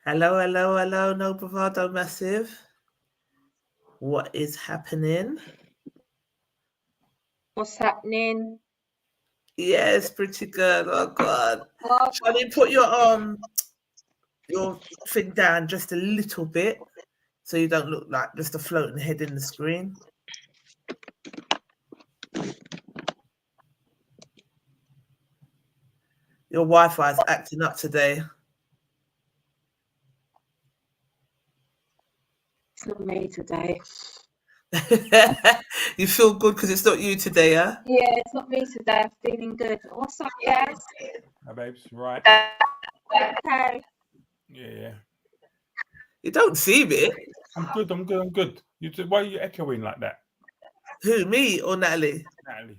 Hello, hello, hello, no Bravado Massive. What is happening? What's happening? Yes, pretty good. Oh God. Charlie, put your thing down just a little bit so you don't look like just a floating head in the screen. Your Wi-Fi is acting up today. It's not me today. You feel good because it's not you today, huh? Yeah, it's not me today. I'm feeling good. What's up, guys? Hi, babes. Right. Okay. Yeah. You don't see me. I'm good. Why are you echoing like that? Who, me or Natalie? Natalie.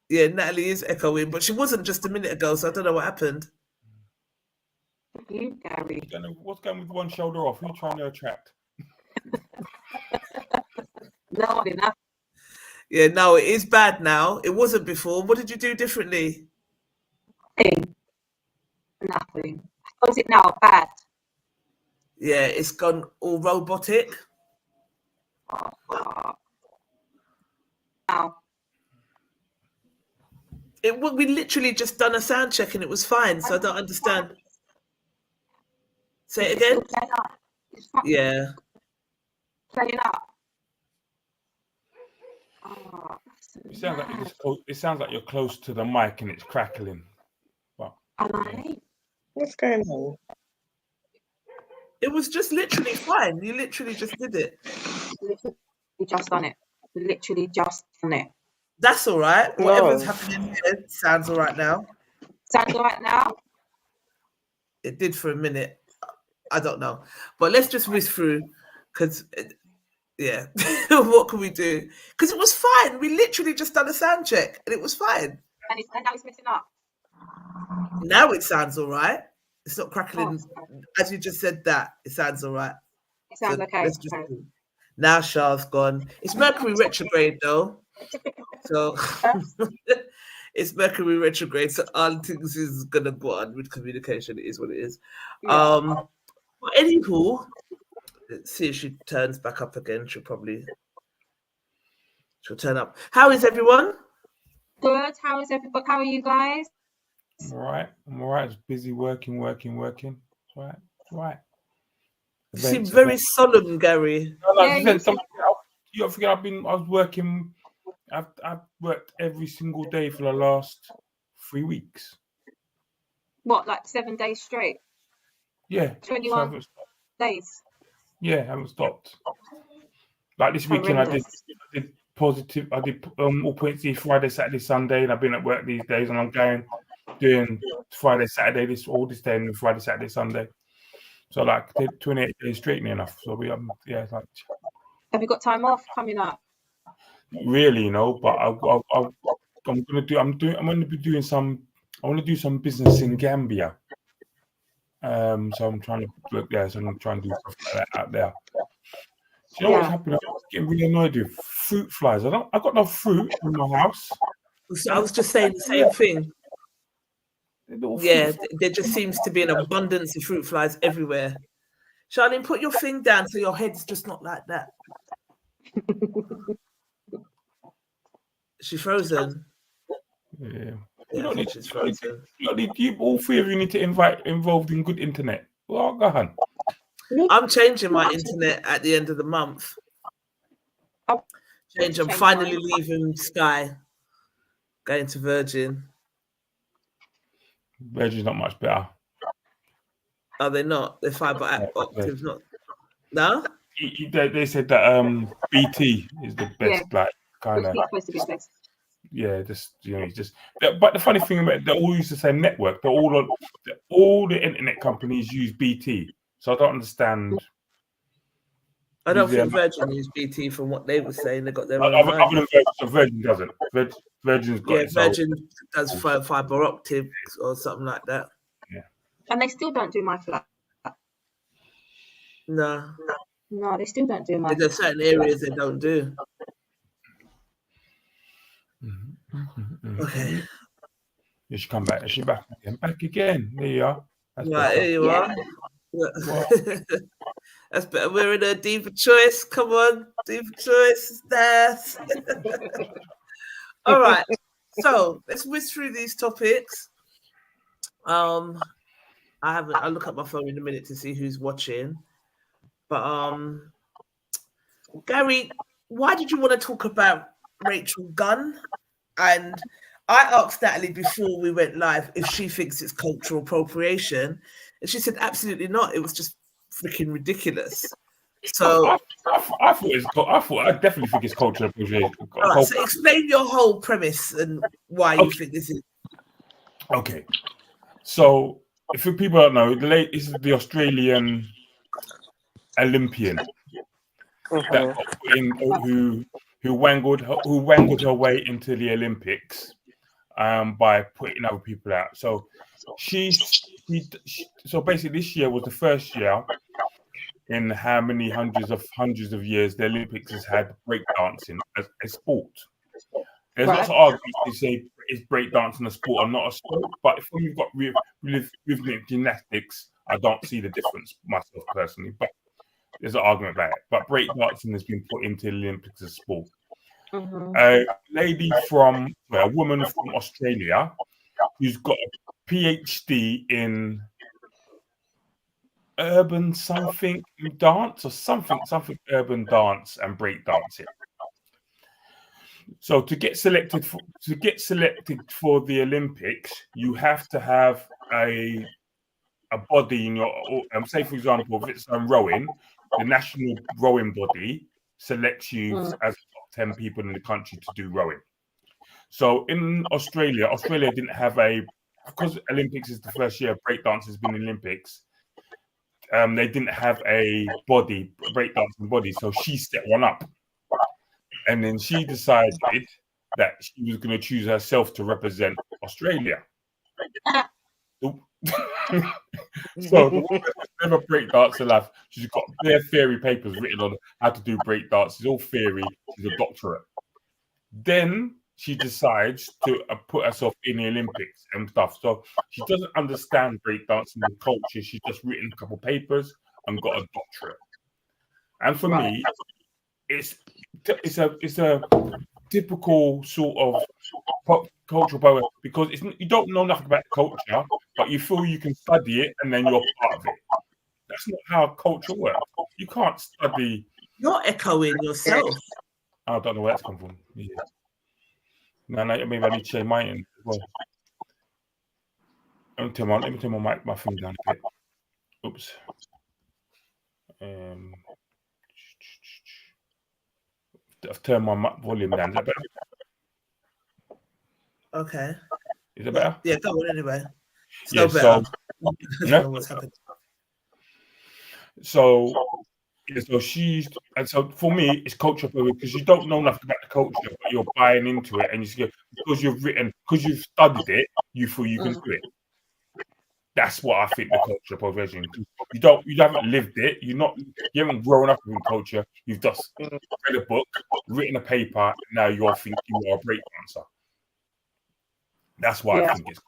Yeah, Natalie is echoing, but she wasn't just a minute ago, so I don't know what happened. You, Gary. What's going with one shoulder off? Who are you trying to attract? No, enough. Yeah, no, it is bad now. It wasn't before. What did you do differently? Nothing. How is it now? Bad. Yeah, it's gone all robotic. Now. We literally just done a sound check and it was fine, so I don't understand. Say it again? Yeah. Playing up. It sounds like you're close to the mic and it's crackling. Well, what's going on? It was just literally fine. You literally just did it. We just done it. We literally just done it. That's all right. Whatever's happening here sounds all right now. Sounds all right now? It did for a minute. I don't know. But let's just whiz through because, yeah, what can we do? Because it was fine. We literally just done a sound check and it was fine. And now it's messing up. Now it sounds all right. It's not crackling. As you just said that, it sounds all right. It sounds okay. Now Char's gone. It's Mercury retrograde though. So it's Mercury retrograde. So all things is gonna go on with communication. It is what it is. Yeah. But anywho, let's see if she turns back up again. She'll turn up. How is everyone? Good. How is everybody? How are you guys? I'm all right. Just busy working. It's right. You seem very solemn, Gary. You forget I was working. I've worked every single day for the last 3 weeks. What, like 7 days straight? Yeah. 21 days. Yeah, I haven't stopped. Like this weekend, I did positive. I did all points Friday, Saturday, Sunday, and I've been at work these days, and I'm doing Friday, Saturday, this day, and Friday, Saturday, Sunday. So like 28 days straight, near enough. So Have you got time off coming up? Really, but I'm going to be doing some. I want to do some business in Gambia. So I'm trying to work there. So I'm trying to do stuff like that out there. Do you know what's happening? I'm getting really annoyed with fruit flies. I got no fruit in my house. I was just saying the same thing. Yeah, there just seems to be an abundance of fruit flies everywhere. Charlene, put your thing down so your head's just not like that. She's frozen. Yeah. She's frozen. All three of you need to involved in good internet. Well, go on. I'm changing my internet at the end of the month. I'm finally leaving Sky, going to Virgin. Virgin's not much better. Are they not? They're fiber optics, not. No? They said that BT is the best, like kind of. yeah, just But the funny thing about they're all use the same network. They're all the internet companies use BT, so I don't understand. I don't think Virgin used BT from what they were saying. They got their own Other line. than Virgin, so Virgin doesn't. Virgin's got its own. Virgin does fiber optics or something like that. Yeah. And they still don't do my flat. No. No, they still don't do my. There's certain areas they don't do. Okay. You should come back. Is she back again? Back again. There you are. That's Right, better. here you are. That's better. We're in a deeper choice. Come on, deeper choice. That's all right. So let's whiz through these topics. I'll look at my phone in a minute to see who's watching. But Gary, why did you want to talk about Rachel Gunn? And I asked Natalie before we went live if she thinks it's cultural appropriation, and she said absolutely not. It was just freaking ridiculous. So I definitely think it's cultural appropriation. All right, so explain your whole premise and why you think this is. Okay, so if people don't know, this is the Australian Olympian that got put in, who wangled her way into the Olympics by putting other people out. So so basically this year was the first year in how many hundreds of years the Olympics has had breakdancing as a sport. There's lots of arguments to say is breakdancing a sport or not a sport, but if you've got rhythmic gymnastics, I don't see the difference myself personally. But there's an argument about it. But breakdancing has been put into the Olympics as a sport. A woman from Australia who's got a PhD in urban something dance or something urban dance and breakdancing. So to get selected for the Olympics, you have to have a body in your say, for example, if it's rowing, the national rowing body selects you as the top 10 people in the country to do rowing. So in Australia didn't have because Olympics is the first year breakdance has been Olympics. They didn't have a breakdancing body, so she set one up. And then she decided that she was going to choose herself to represent Australia. So the woman never breakdance in life. She's got bare theory papers written on how to do breakdance. It's all theory. She's a doctorate. Then she decides to put herself in the Olympics and stuff. So she doesn't understand breakdancing and culture. She's just written a couple papers and got a doctorate. And for me, it's a typical sort of cultural power because you don't know nothing about culture, but you feel you can study it and then you're part of it. That's not how culture works. You can't study. You're echoing yourself. I don't know where that's come from. Yeah. No, maybe I need to change my end as well. Let me turn my thing down a bit. Oops. I've turned my volume down. Is that better? Okay. Is it better? Yeah, go on anyway. It's yeah, better. So, what's happened. So for me, it's culture because you don't know nothing about the culture, but you're buying into it, and because you've studied it, you feel you can do it. That's what I think the culture appropriation. You haven't lived it. You haven't grown up in culture. You've just read a book, written a paper, and now you think you are a breakdancer. That's why I think it's.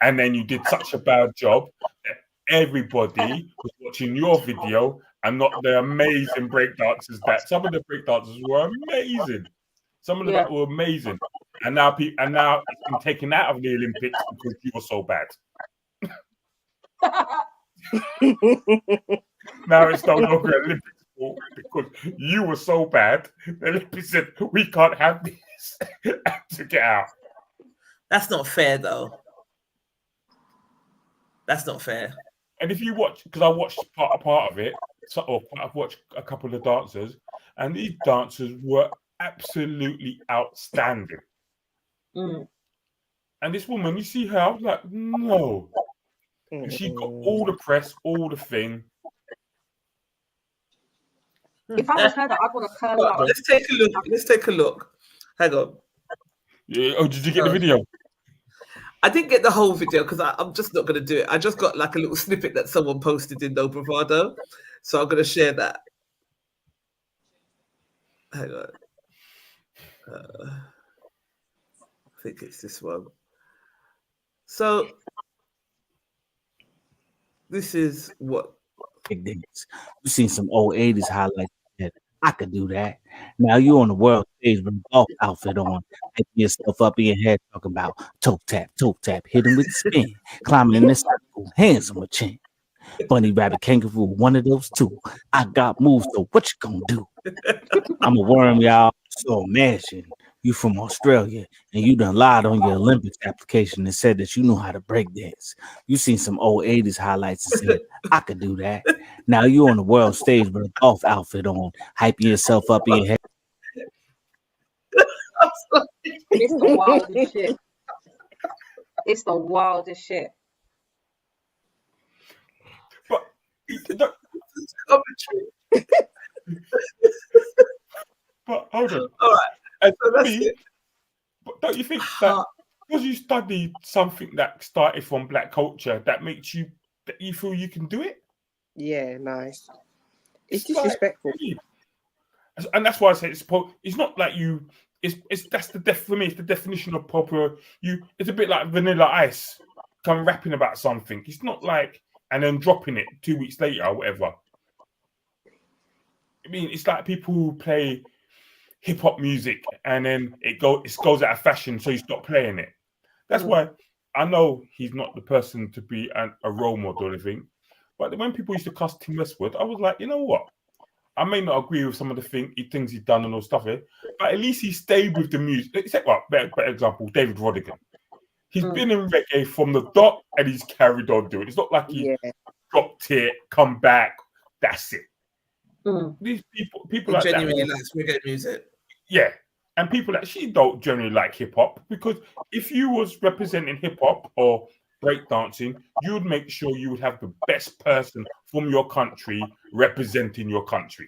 And then you did such a bad job that everybody was watching your video and not the amazing breakdancers that some of the breakdancers were amazing. Some of them were amazing, and now it's been taken out of the Olympics because you were so bad. Now it's no longer Olympic sport because you were so bad. The Olympics said we can't have this to get out. That's not fair, though. That's not fair. And if you watch, because I watched part of it, I've watched a couple of dancers, and these dancers were absolutely outstanding. Mm. And this woman, you see her, I was like, no. And she got all the press, all the thing. If I was her, I'd want to curl up. Let's take a look. Let's take a look. Hang on. Yeah. Oh, did you get the video? I didn't get the whole video because I'm just not going to do it. I just got like a little snippet that someone posted in No Bravado. So I'm going to share that. Hang on. I think it's this one. So this is what. You seen some old 80s highlights that I could do that. Now you on the world stage with a golf outfit on, hyping yourself up in your head, talking about toe tap, hit him with the spin, climbing in the circle, hands on my chin. Bunny rabbit kangaroo, one of those two. I got moves, so what you gonna do? I'm a worm, y'all. So imagine you from Australia and you done lied on your Olympics application and said that you know how to break dance. You seen some old 80s highlights and said, I could do that. Now you on the world stage with a golf outfit on, hyping yourself up in your head. It's the wildest shit. It's the wildest shit. But hold on. All right. And So that's me, it. but don't you think that because you studied something that started from black culture, that makes you that you feel you can do it? Yeah, nice. It's like- disrespectful. And that's why I say it's not like you. It's that's for me. It's the definition of proper. It's a bit like Vanilla Ice, come rapping about something. It's not like and then dropping it 2 weeks later or whatever. I mean, it's like people who play hip hop music and then it goes out of fashion, so you stop playing it. That's why I know he's not the person to be a role model or anything. But when people used to cuss Tim Westwood, I was like, you know what? I may not agree with some of the things he's done and all stuff here, but at least he stayed with the music. Except, well, better example, David Rodigan. He's been in reggae from the dot and he's carried on doing it. It's not like he dropped it, come back, that's it. These people like genuinely that, likes reggae music. Yeah, and people actually don't generally like hip hop, because if you was representing hip hop or breakdancing, you would make sure you would have the best person from your country representing your country.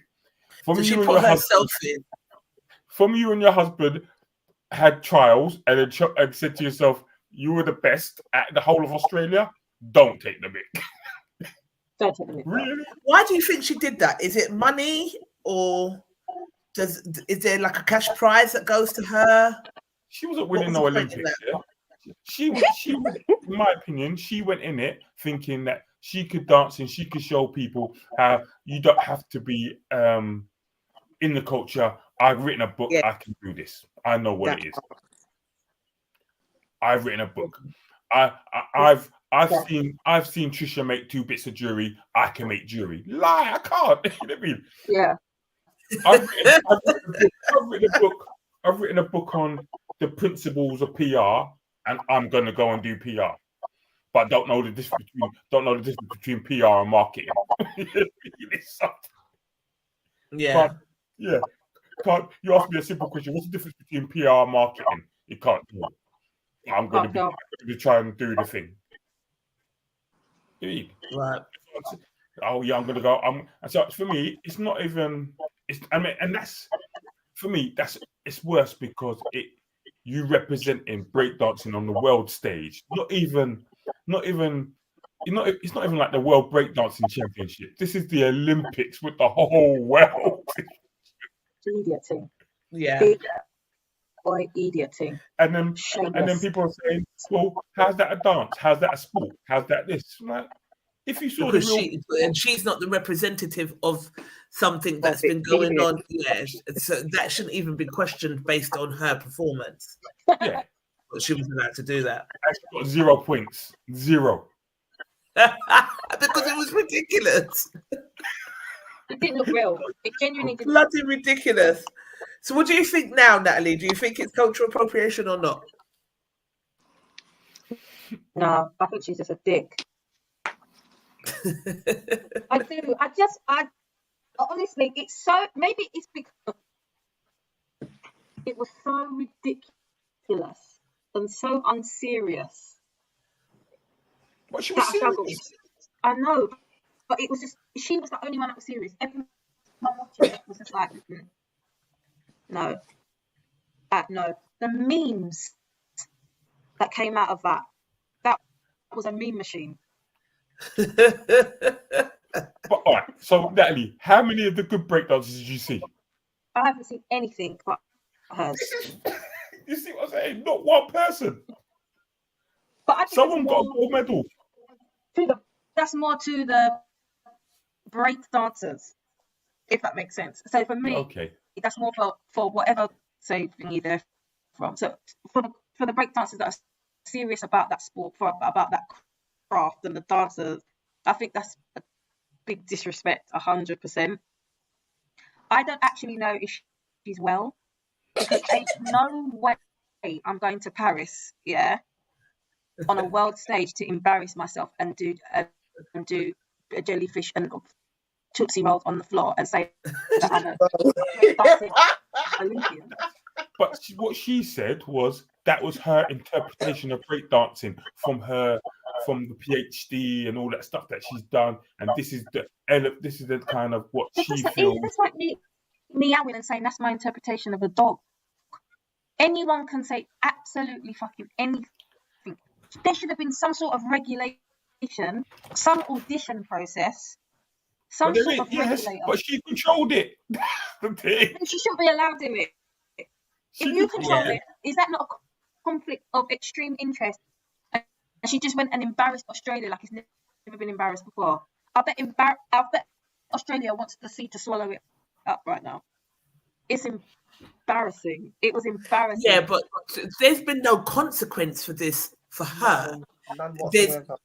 Did she put herself in? From you and your husband had trials and said to yourself, you were the best at the whole of Australia, don't take the mic. Don't take the mic. Really? Why do you think she did that? Is it money, or is there like a cash prize that goes to her? She wasn't winning no Olympics. Yeah? She was, in my opinion, she went in it thinking that she could dance and she could show people how you don't have to be in the culture. I've written a book. I can do this. I know what it is. I've written a book. I've seen Trisha make 2 bits of jewelry. I can make jewelry. Lie, I can't. You know what I mean? Yeah. I've written a book on the principles of PR, and I'm gonna go and do PR, but don't know the difference between PR and marketing. Yeah. Can't you ask me a simple question? What's the difference between PR and marketing? You can't do it. I'm gonna be trying to do the thing. Right. Oh yeah, I'm gonna go. And so for me, it's not even. And that's for me. It's worse because you representing breakdancing on the world stage. It's not even like the World Breakdancing Championship. This is the Olympics with the whole world. Idiot thing. Yeah. Or idiot thing. And then people are saying, well, how's that a dance? How's that a sport? How's that this? Like, if you saw she's not the representative of something that's been going on. Yeah, so that shouldn't even be questioned based on her performance. Yeah, but she was allowed to do that. She got 0 points, 0. Because it was ridiculous. It didn't look real. It genuinely didn't. Bloody ridiculous. So, what do you think now, Natalie? Do you think it's cultural appropriation or not? No, I think she's just a dick. I do. I honestly, it's so, maybe it's because it was so ridiculous and so unserious. But she was That I struggled. serious. I know, but it was just, she was the only one that was serious. Everyone watching it was just like, no. No. The memes that came out of that was a meme machine. But all right, so Natalie, how many of the good breakdances did you see? I haven't seen anything but hers. You see what I'm saying? Not one person. But I think Someone got a gold medal. That's more to the break dancers, if that makes sense. So for me, Okay. that's more for whatever say thingy they're from. So for the break dancers that are serious about that sport, about that craft and the dancers, I think that's a big disrespect, 100%. I don't actually know if she's well, because ain't no way I'm going to Paris, on a world stage to embarrass myself and do a jellyfish and Tootsie Rolls on the floor and say that I'm a Olympian. But what she said was that was her interpretation of breakdancing from the PhD and all that stuff that she's done, and this is the kind of what she feels. That's like me meowing and saying that's my interpretation of a dog. Anyone can say absolutely fucking anything. There should have been some sort of regulation, some audition process, some sort of regulator. But she controlled it. The thing. She shouldn't be allowed to do it. If you control it, is that not a conflict of extreme interest? And she just went and embarrassed Australia like it's never been embarrassed before. I bet Australia wants the sea to swallow it up right now. It's embarrassing. It was embarrassing. Yeah, but there's been no consequence for this for her.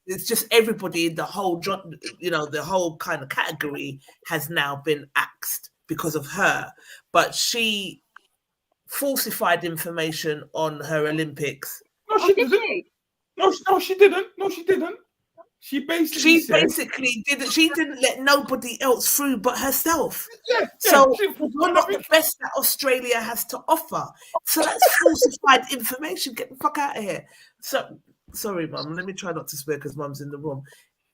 It's just everybody in the whole, the whole kind of category has now been axed because of her. But she falsified information on her Olympics. No, she didn't. No, she didn't. No, she didn't. She basically didn't. She didn't let nobody else through but herself. So we're not the best that Australia has to offer. So that's falsified information. Get the fuck out of here. So sorry, Mum. Let me try not to swear because Mum's in the room.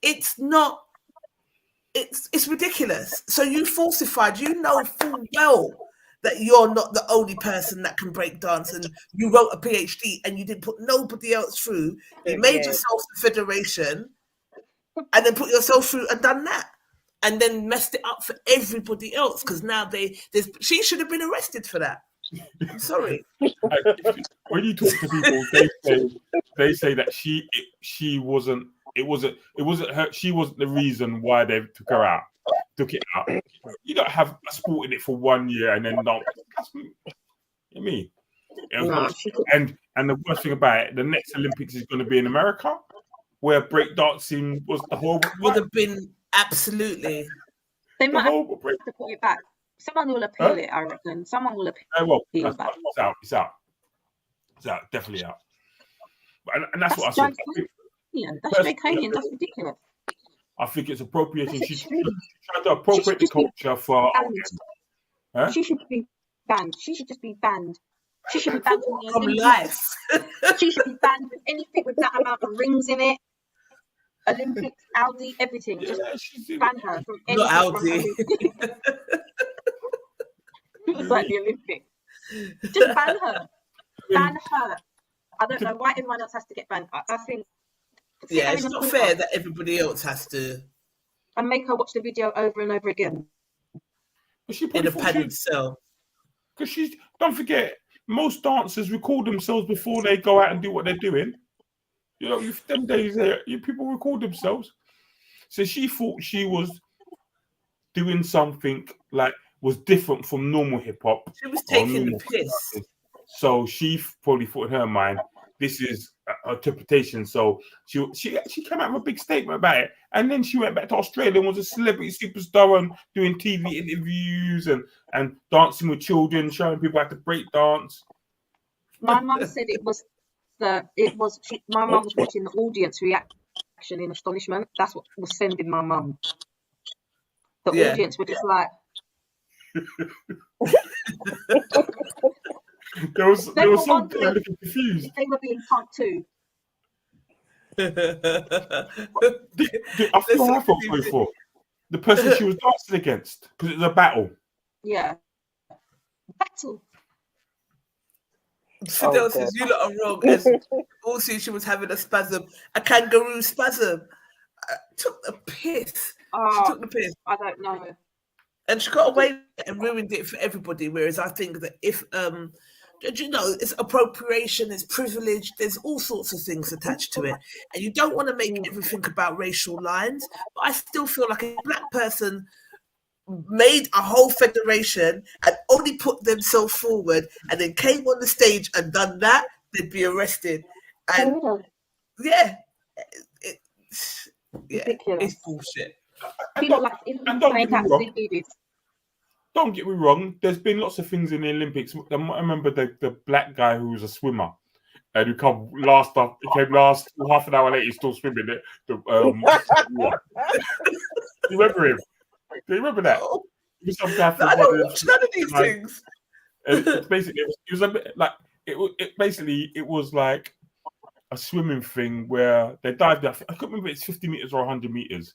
It's not. It's ridiculous. So you falsified. You know full well that you're not the only person that can break dance, and you wrote a PhD and you didn't put nobody else through. You made yourself the federation. And then put yourself through and done that, and then messed it up for everybody else because now she should have been arrested for that. I'm sorry. When you talk to people, they say that she wasn't. It wasn't her. She wasn't the reason why they took it out. You don't have a sport in it for 1 year and then don't. You mean? And the worst thing about it, the next Olympics is going to be in America, where breakdancing was the whole. Would have been absolutely. They might have to put it back. Someone will appeal it, I reckon. Someone will appeal it back. It's out. Definitely out. And that's what I said. That's draconian. That's ridiculous. I think it's appropriation. She's trying to appropriate the culture for. She should be banned. She should just be banned. She should be banned from life. She should be banned with anything with that amount of rings in it. Olympics, Audi, everything. Just ban her from anything. Not Audi. It was like the Olympics. Just ban her. Ban her. I don't know why everyone else has to get banned. I think. Yeah, it's not fair that everybody else has to. And make her watch the video over and over again. In a padded cell. Because don't forget, most dancers record themselves before they go out and do what they're doing. You know, them days people record themselves. So she thought she was doing something like was different from normal hip hop. She was taking the piss. So she probably thought in her mind, this is her interpretation. So she came out with a big statement about it, and then she went back to Australia and was a celebrity superstar and doing TV interviews and dancing with children, showing people how to break dance. My mum said my mum was watching the audience reaction in astonishment. That's what was sending my mum. The audience were just like. There was They were some wondering looking confused. if they were being punked too. I feel I felt sorry for the person she was dancing against because it was a battle. Yeah. Battle. Fidel Oh, says, God. you lot are wrong. As also, she was having a spasm, a kangaroo spasm. Took the piss. She Oh, took the piss. I don't know. And she got away with it and ruined it for everybody. Whereas I think that if, you know, it's appropriation, it's privilege, there's all sorts of things attached to it. And you don't want to make everything about racial lines. But I still feel like a black person made a whole federation and only put themselves forward and then came on the stage and done that, they'd be arrested. And yeah, Ridiculous. it's bullshit. Don't get me wrong, there's been lots of things in the Olympics. I remember the black guy who was a swimmer and who came last, half an hour later, he's still swimming it. You remember him? Do you remember that? Oh, It was some guy I don't watch none of these things. Basically, it was a bit like it was like a swimming thing where they dived out. I couldn't remember if it's 50 meters or 100 meters,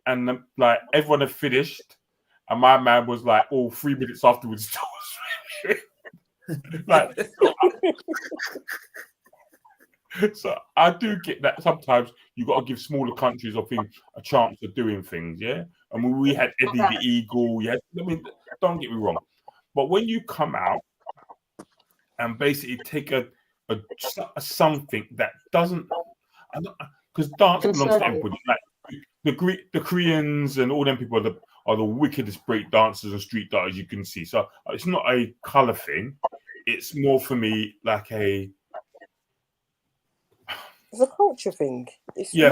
and like everyone had finished, and my man was like, 3 minutes afterwards, still swimming. Like, so I do get that sometimes you got to give smaller countries, I think, a chance of doing things. Yeah, I mean, we had Eddie the Eagle. Yeah, I mean, don't get me wrong, but when you come out and basically take a something that doesn't, because dance belongs to everybody. Like the Koreans and all them people are the wickedest break dancers and street dancers you can see. So it's not a color thing. It's more for me like it's a culture thing. It's a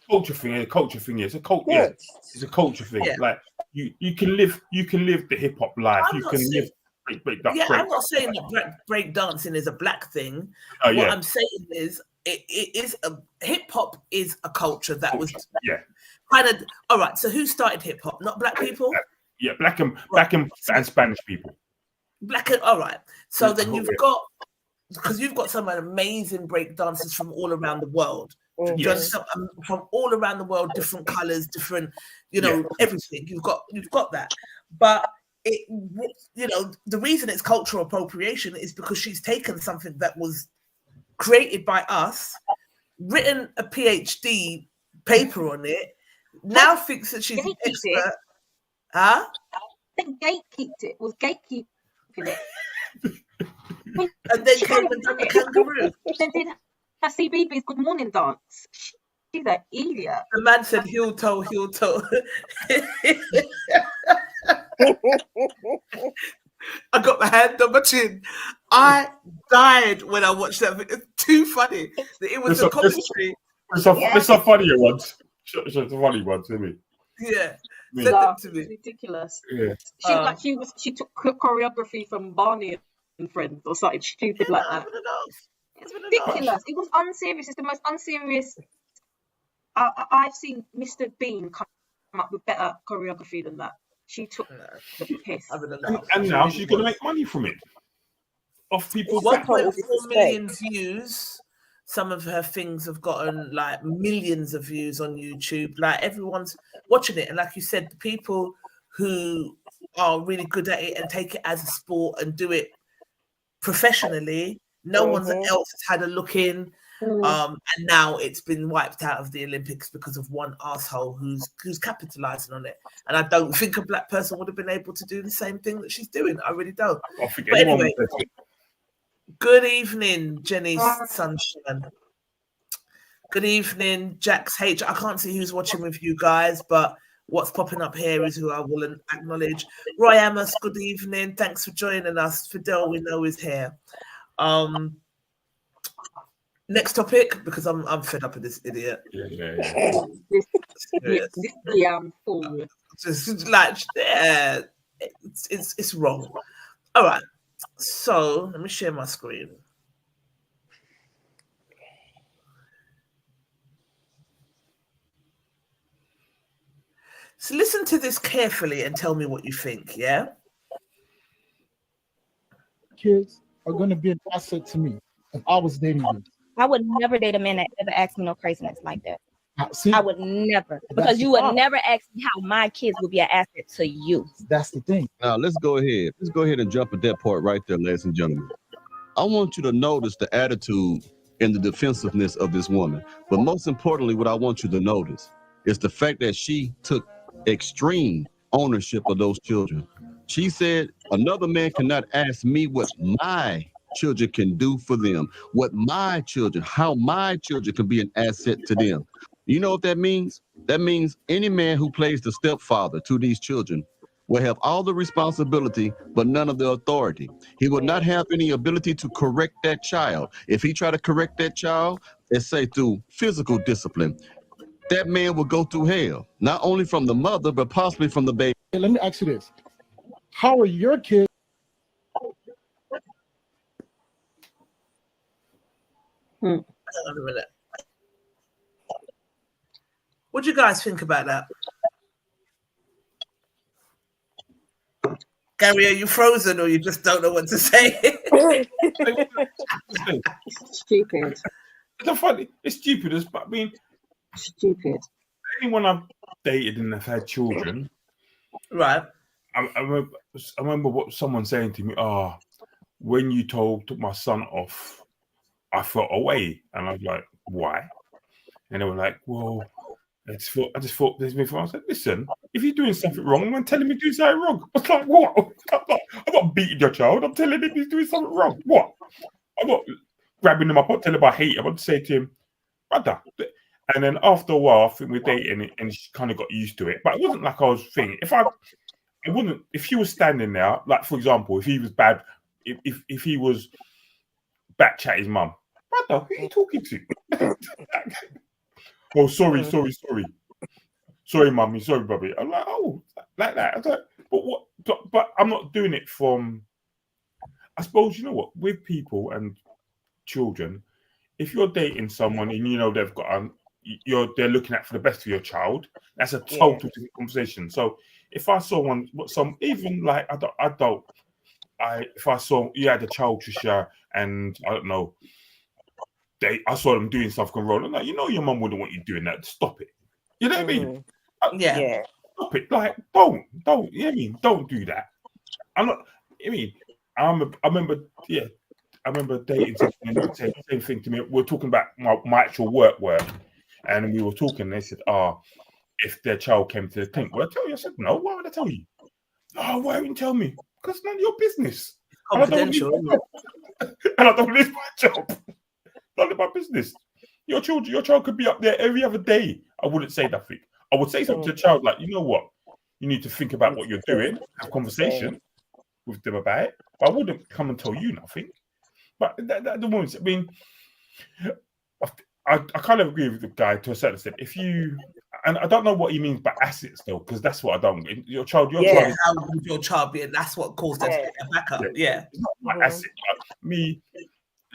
culture thing. Yeah, it's a culture. Yeah, it's a culture thing. Yeah. Like you can live the hip hop life. You can live. I'm not saying that break dancing is a black thing. What I'm saying is it is hip hop is a culture that was kind of all right. So who started hip hop? Not black people. Black and Spanish people. All right. So then you've got, because you've got some amazing break dancers from all around the world. From all around the world, different colors, different, everything. You've got that, but. The reason it's cultural appropriation is because she's taken something that was created by us, written a PhD paper on it, now thinks that she's an expert. Huh? I think gatekeeped it. Was gatekeeping it. And then came and done the kangaroo. Then did her CBB's Good Morning dance. She's an idiot. The man said heel toe. I got my hand on my chin. I died when I watched that. It's too funny. It was a commentary. It's a funnier one. It's a funny one to me. Yeah. Send it to me. It's ridiculous. Yeah. She took choreography from Barney and Friends or something stupid like that. It's ridiculous. It was unserious. It's the most unserious. I've seen Mr. Bean come up with better choreography than that. She took the piss. And now she's going to make money from it. Off people. 1.4 million views. Some of her things have gotten like millions of views on YouTube. Like everyone's watching it. And like you said, the people who are really good at it and take it as a sport and do it professionally, no one else has had a look in. And now it's been wiped out of the Olympics because of one asshole who's capitalizing on it. And I don't think a black person would have been able to do the same thing that she's doing. I really don't. But anyway, good evening, Jenny Sunshine. Good evening, Jax H. I can't see who's watching with you guys, but what's popping up here is who I will acknowledge. Roy Amos, good evening. Thanks for joining us. Fidel, we know, is here. Next topic, because I'm fed up with this idiot. Just like, it's wrong. All right. So let me share my screen. So listen to this carefully and tell me what you think, yeah? Kids are going to be an asset to me if I was dating you. I would never date a man that ever asked me no craziness like that. See, I would never, That's because the you would problem. never ask me how my kids would be an asset to you. that's the thing. Now let's go ahead. Let's go ahead and jump at that part right there, ladies and gentlemen. I want you to notice the attitude and the defensiveness of this woman. But most importantly, what I want you to notice is the fact that she took extreme ownership of those children. She said, another man cannot ask me what my children can do for them, what my children, how my children can be an asset to them. You know what that means? That means any man who plays the stepfather to these children will have all the responsibility, but none of the authority. He will not have any ability to correct that child. If he try to correct that child, let's say through physical discipline, that man will go through hell, not only from the mother, but possibly from the baby. Hey, let me ask you this. How are your kids? Hang on a minute. What do you guys think about that? Gary, are you frozen or you just don't know what to say? Stupid. It's stupid, but I mean, Stupid. anyone I've dated and have had children, Right. I remember what someone saying to me, when you took my son off, I felt away. And I was like, why? And they were like, well, I just thought there's been. I was like, listen, if you're doing something wrong, man, telling me to do something wrong. I was like, what? I'm not beating your child. I'm telling him he's doing something wrong. What? I'm not grabbing him up. I'm not telling him I hate him. I'm just saying to him, brother. And then after a while, I think we're dating, and she kind of got used to it. But it wasn't like I was thinking. If he was standing there, like for example, if he was bad, if he was back chat his mum, brother, who are you talking to? Oh, sorry, mummy, sorry, Bobby. I'm like, oh, like that. I was like, but what? But I'm not doing it from. I suppose you know what, with people and children, if you're dating someone and you know they've got they're looking at for the best for your child, that's a total different conversation. So if I saw even like if I saw you had a child, Trisha, and I don't know. I saw them doing something wrong. I'm like, you know, your mum wouldn't want you doing that. Stop it. You know what I mean? Yeah. Stop it. Like, don't. You know what I mean? Don't do that. I'm not. I mean, I remember dating someone and they said the same thing to me. We're talking about my actual work, and we were talking. And they said, if their child came to the clinic, would I tell you? I said, no. Why would I tell you? Oh, why wouldn't you tell me? Because it's none of your business. Confidential. And I don't lose my job. None of my business. Your child could be up there every other day. I wouldn't say nothing. I would say something to the child like, you know what? You need to think about what you're doing, have a conversation with them about it. But I wouldn't come and tell you nothing. But the moment, I mean, I kind of agree with the guy to a certain extent. And I don't know what he means by assets though, because that's what I don't. Your child is, how would your child be? And that's what caused them to get their back up. Yeah. It's not my asset.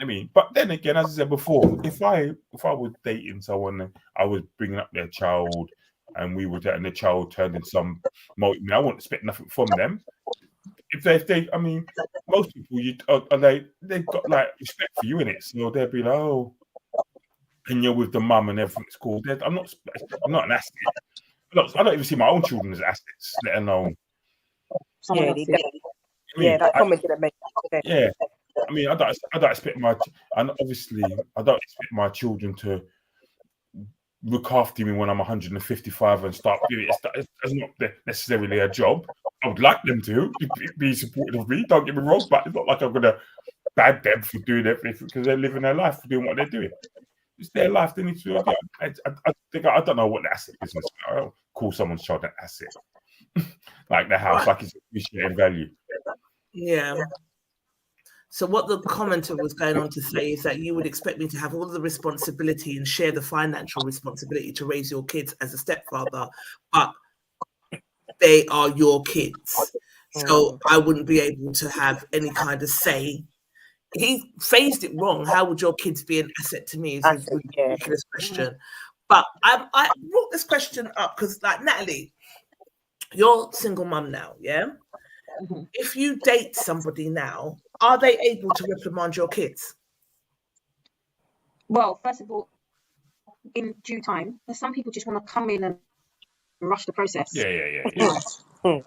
I mean, but then again, as I said before, if I was dating someone and I was bringing up their child and the child turned in some motive, I wouldn't expect nothing from them. If they, I mean, most people, they've got like respect for you in it, so they'll be like, oh, and you're with the mum and everything's cool. I'm not an asset. I don't even see my own children as assets, let alone. That comment that makes sense. Yeah. I mean, I don't expect my children to look after me when I'm 155 and start doing it. It's not necessarily a job. I would like them to be supportive of me. Don't get me wrong, but it's not like I'm gonna bag them for doing everything because they're living their life, for doing what they're doing. It's their life. They need to do it. I don't know what the asset business. I don't call someone's child an asset, like the house, like it's appreciated value. Yeah. So what the commenter was going on to say is that you would expect me to have all the responsibility and share the financial responsibility to raise your kids as a stepfather, but they are your kids. So I wouldn't be able to have any kind of say. He phrased it wrong. How would your kids be an asset to me? Is a ridiculous question. But I brought this question up because, like, Natalie, you're single mum now, yeah? if you date somebody now, are they able to reprimand your kids? Well, first of all, in due time, there's some people just want to come in and rush the process. Yeah. I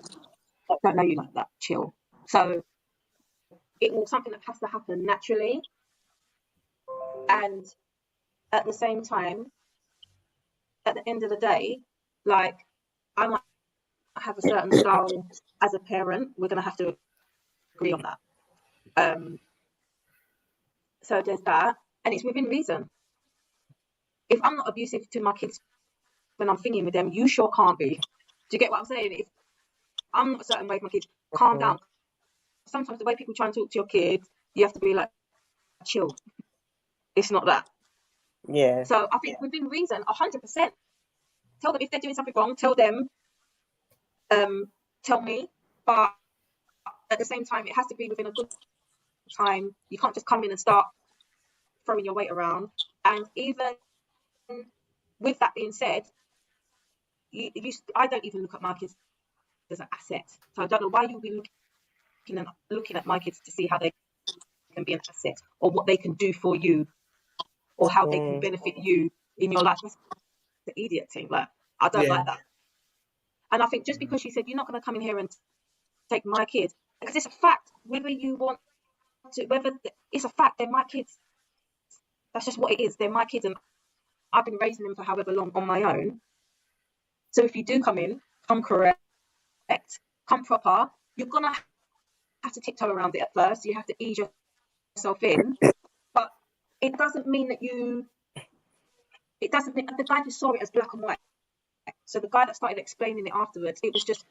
don't know you like that. Chill. So it will something that has to happen naturally, and at the same time, at the end of the day, like I might have a certain style as a parent. We're gonna have to agree on that. So there's that, and it's within reason. If I'm not abusive to my kids when I'm thinking with them, you sure can't be. Do you get what I'm saying? If I'm not a certain way with my kids, calm down. Sometimes the way people try and talk to your kids, you have to be like, chill. It's not that. Yeah. So I think within reason, 100%. Tell them if they're doing something wrong. Tell them. Tell me. But at the same time, it has to be within a good time. You can't just come in and start throwing your weight around. And even with that being said, I don't even look at my kids as an asset. So I don't know why you'll be looking at my kids to see how they can be an asset or what they can do for you or how they can benefit you in your life. That's the idiot thing. Like, I don't like that. And I think just because she said you're not going to come in here and take my kids, because it's a fact, whether you want to, whether it's a fact, they're my kids. That's just what it is. They're my kids, and I've been raising them for however long on my own. So if you do come in, come correct, come proper, you're going to have to tiptoe around it at first. You have to ease yourself in. But it doesn't mean that it doesn't mean, the guy just saw it as black and white. So the guy that started explaining it afterwards, it was just,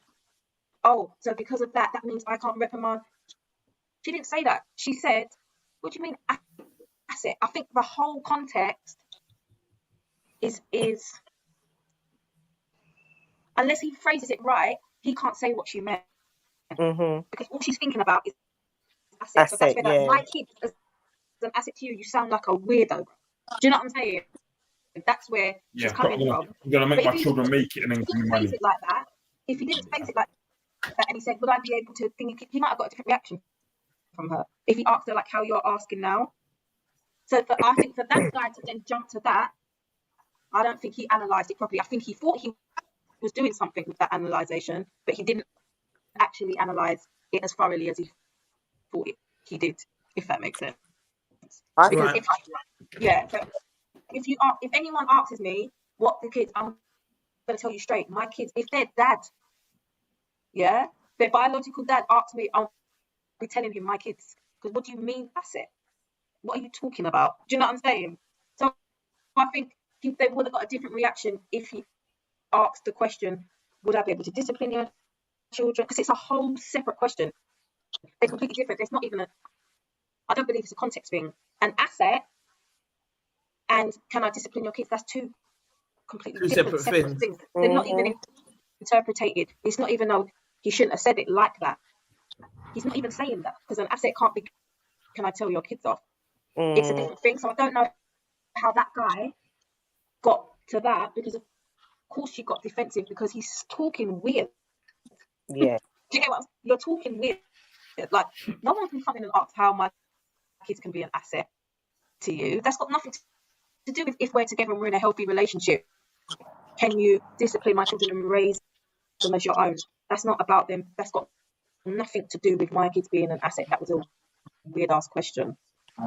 oh, so because of that means I can't reprimand. She didn't say that. She said, what do you mean asset? I think the whole context is unless he phrases it right, he can't say what she meant. Because all she's thinking about is asset. So that's where like, my kids as an asset to you, you sound like a weirdo. Do you know what I'm saying? That's where she's coming from. I'm gonna make my children make it and then give me money. It like that, if he didn't face it like that and he said, would I be able to think, he might have got a different reaction from her if he asked her like how you're asking now. So I think for that guy to then jump to that, I don't think he analysed it properly. I think he thought he was doing something with that analysation, but he didn't actually analyse it as thoroughly as he thought he did, if that makes sense. If anyone asks me what the kids, I'm going to tell you straight, my kids, if their dad, their biological dad asks me, I'll be telling him my kids. Because what do you mean asset? What are you talking about? Do you know what I'm saying? So I think they would have got a different reaction if he asked the question, would I be able to discipline your children? Because it's a whole separate question. They're completely different. There's not even I don't believe it's a context thing. An asset and can I discipline your kids? That's two completely different separate things. They're not even interpreted. It's not even though he shouldn't have said it like that. He's not even saying that because an asset can't be, can I tell your kids off? It's a different thing. So I don't know how that guy got to that because of course she got defensive because he's talking weird. Yeah. Do you get what you're talking weird? Like no one can come in and ask how my kids can be an asset to you. That's got nothing to do with if we're together and we're in a healthy relationship. Can you discipline my children and raise them as your own? That's not about them. That's got nothing to do with my kids being an asset. That was a weird ass question.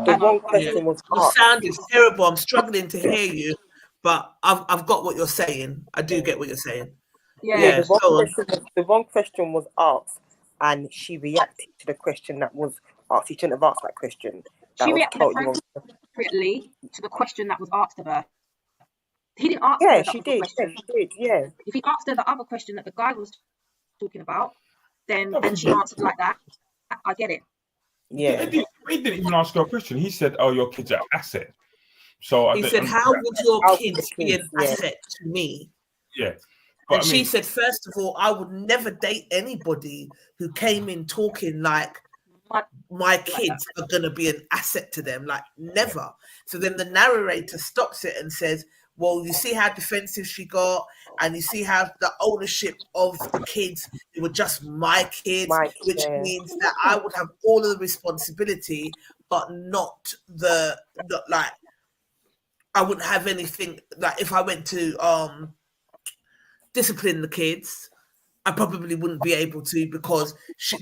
The one question was your sound is terrible. I'm struggling to hear you, but I've got what you're saying. I do get what you're saying. Yeah. The one question was asked, and she reacted to the question that was asked. She shouldn't have asked that question. She reacted appropriately to the question that was asked of her. He didn't ask her. Yeah, she did. Yeah. If he asked her the other question that the guy was talking about, then and she answered like that, I get it. Yeah. He didn't even ask her a question. He said, "Oh, your kids are an asset." So he said, "How would your kids be an asset to me?" Yeah. And she said, first of all, I would never date anybody who came in talking like my kids are going to be an asset to them, like never. So then the narrator stops it and says, well, you see how defensive she got, and you see how the ownership of the kids, they were just my kids, which means that I would have all of the responsibility, but not like, I wouldn't have anything. Like, if I went to discipline the kids, I probably wouldn't be able to, because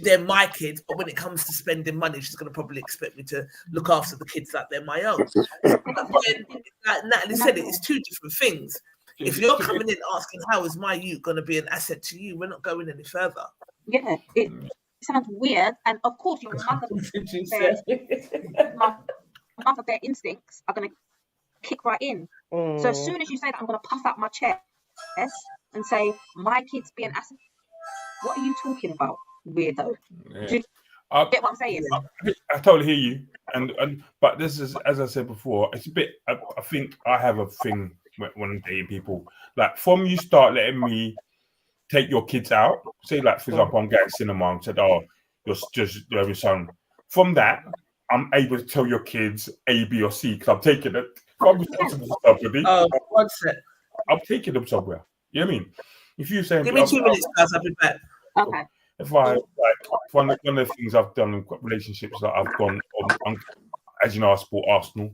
they're my kids. But when it comes to spending money, she's going to probably expect me to look after the kids like they're my own. But when, like Natalie said, it's two different things. If you're coming in asking how is my youth going to be an asset to you, we're not going any further. Yeah, it sounds weird, and of course your mother bear instincts are going to kick right in. So as soon as you say that, I'm going to puff out my chest and say my kids be an asset. What are you talking about, weirdo? Yeah. Do you get what I'm saying? I totally hear you, and but this is, as I said before, it's a bit. I think I have a thing when I'm dating people. Like, from you start letting me take your kids out, say, like, for example, I'm going to cinema and said, "Oh, you're just your son." From that, I'm able to tell your kids A, B, or C, because I'm taking it. I'm responsible for somebody. One sec. I'm taking them somewhere. You know what I mean? If you're saying, give me 2 minutes, guys, I'll be back. Okay. If I, like, one of the things I've done in relationships that I've gone on, as you know, I support Arsenal.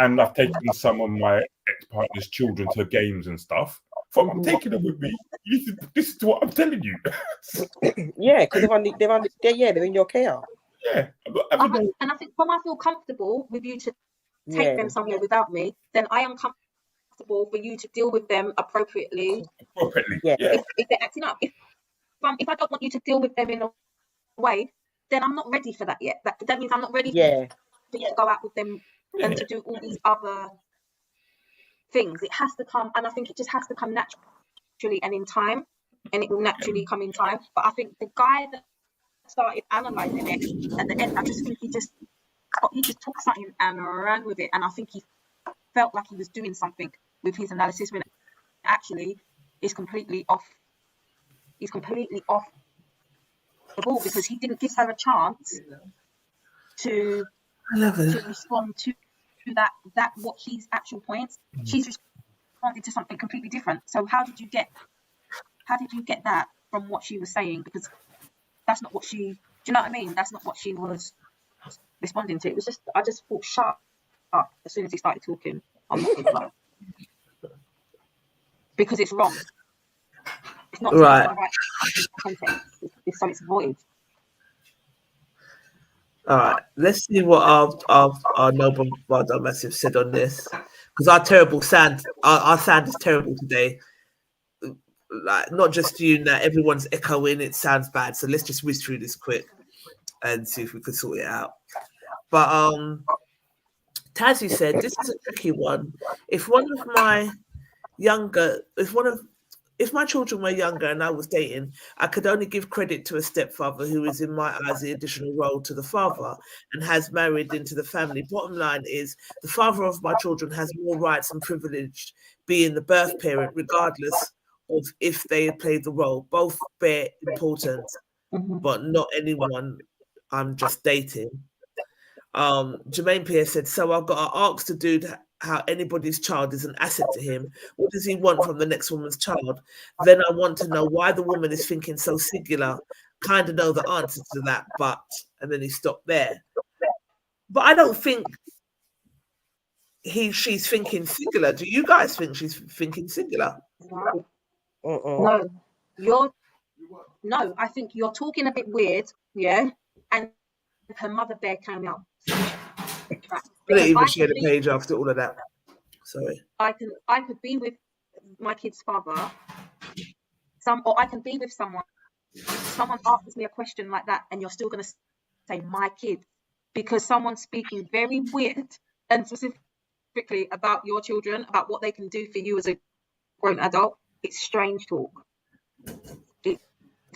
And I've taken some of my ex-partner's children to games and stuff. I'm taking them with me. This is what I'm telling you. Yeah, because they're in your care. Yeah. And I think when I feel comfortable with you to take them somewhere without me, then I am comfortable for you to deal with them appropriately. Yeah. If they're acting up. If I don't want you to deal with them in a way, then I'm not ready for that yet. That means I'm not ready for you to go out with them and to do all these other things. It has to come, and I think it just has to come naturally and in time, and it will naturally come in time. But I think the guy that started analysing it at the end, I just think he just took something and ran with it, and I think he felt like he was doing something with his analysis when actually is completely off. He's completely off the ball, because he didn't give her a chance to respond to that what his actual points. She's responded to something completely different. So how did you get that from what she was saying? Because that's not what she, do you know what I mean? That's not what she was responding to. It was just, I just thought, shut up as soon as he started talking. I'm not gonna lie, because it's wrong. It's not right. the right context. It's something void. All right, let's see what our noble brother Massive said on this, because our sound is terrible today. Like, not just you, that everyone's echoing. It sounds bad. So let's just whiz through this quick and see if we can sort it out. But Tazzy said, this is a tricky one. If my children were younger and I was dating, I could only give credit to a stepfather who is, in my eyes, the additional role to the father and has married into the family. Bottom line is, the father of my children has more rights and privilege being the birth parent, regardless of if they play the role. Both bear importance, but not anyone I'm just dating. Jermaine Pierce said, so I've got to ask the dude how anybody's child is an asset to him. What does he want from the next woman's child? Then I want to know why the woman is thinking so singular. Kind of know the answer to that, but, and then he stopped there. But I don't think she's thinking singular. Do you guys think she's thinking singular? No, I think you're talking a bit weird, yeah, and her mother bear came out. I didn't even share the page after all of that. Sorry. I could be with my kid's father, or I can be with someone. Someone asks me a question like that, and you're still going to say my kid, because someone's speaking very weird and specifically about your children, about what they can do for you as a grown adult. It's strange talk. It's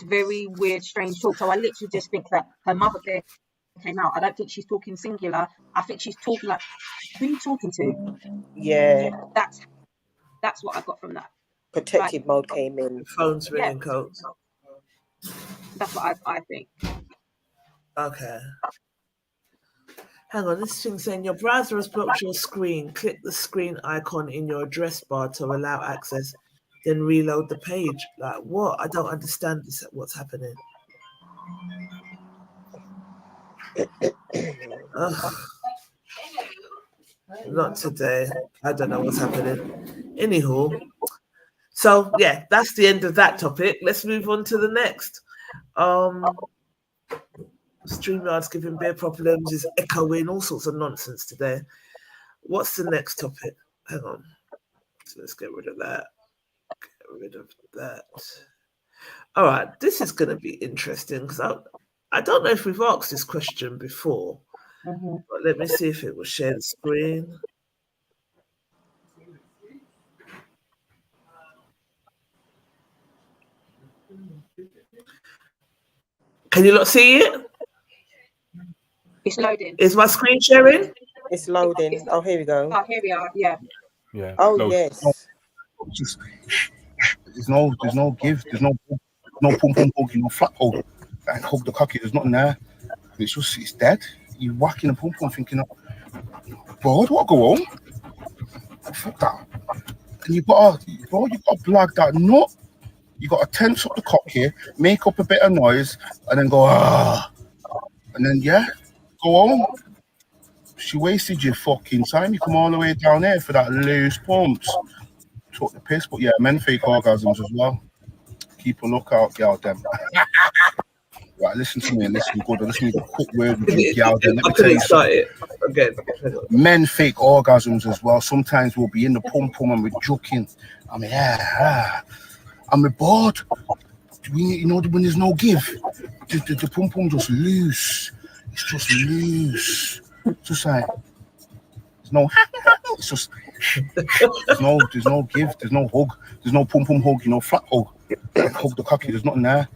very weird, strange talk. So I literally just think that her mother bear came out. I don't think she's talking singular. I think she's talking like, who are you talking to? Yeah. That's what I got from that. Protective mode came in. Phones ringing, coats. That's what I think. Okay. Hang on, this thing saying your browser has blocked your screen. Click the screen icon in your address bar to allow access, then reload the page. Like what? I don't understand this. What's happening? Ugh. Not today. I don't know what's happening. Anywho, so yeah, that's the end of that topic. Let's move on to the next. StreamYard's giving beer problems, is echoing, all sorts of nonsense today. What's the next topic? Hang on. So let's get rid of that. Get rid of that. All right, this is going to be interesting because I don't know if we've asked this question before, but let me see if it will share the screen. Can you not see it? It's loading. Is my screen sharing? It's loading. Oh, here we go. Oh, here we are. Yeah. Yeah. Oh, load. yes. Just there's no give, there's no pum pum hug, flat hug, and hug the cocky. There's nothing there. It's dead. You whacking a pum pum, thinking, bro, do I go home? Fuck that. And you got to blag that nut. You got to tense up the cock here, make up a bit of noise, and then go and then go home. She wasted your fucking time. You come all the way down there for that loose pumps. Took the piss, but yeah, men fake orgasms as well. Keep a lookout, gal them. Right, listen to me and listen good. I just need a quick word with you, gal them. Let me tell you something. Again. Men fake orgasms as well. Sometimes we'll be in the pum pum and we're joking. I mean, and we're bored. When there's no give, the pum pum just loose. It's just loose. Just like it's just there's no give, there's no hug, there's no pum pum hug, flat hug, hug the cocky. There's nothing there.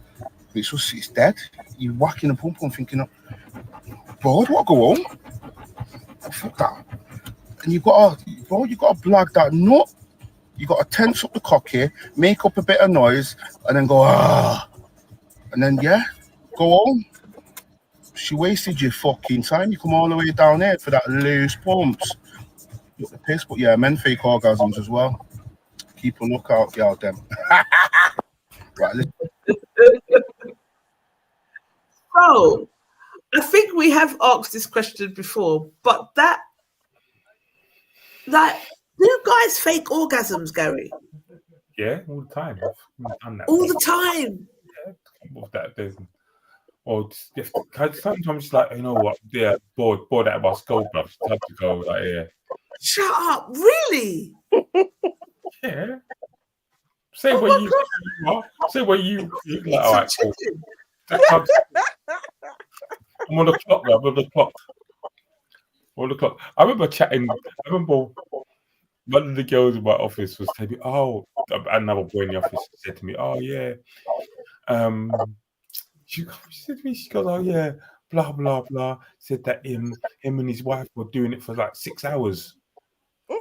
It's dead. You whacking a pum pum, thinking, bro, do I go home? Fuck that. And you got to blag that nut. You got to tense up the cock here, make up a bit of noise, and then go and then go home. She wasted your fucking time. You come all the way down there for that loose pumps. Look the piss, but yeah, men fake orgasms as well. Keep a lookout, gal them. Right, listen. So, I think we have asked this question before, but do you guys fake orgasms, Gary? Yeah, all the time. I've done that. All the time. Yeah, or sometimes it's like, you know what? Yeah, bored out of our skull, bruv. It's time to go. Like, yeah. Shut up! Really? Yeah. Say where you are. Say where you. Like, all right, cool. I'm on the clock, bruv. I'm on the clock. On the clock. I remember chatting. I remember one of the girls in my office was telling me, another boy in the office said to me, oh yeah, she said to me, she goes, oh yeah, blah blah blah. Said that him and his wife were doing it for like 6 hours. So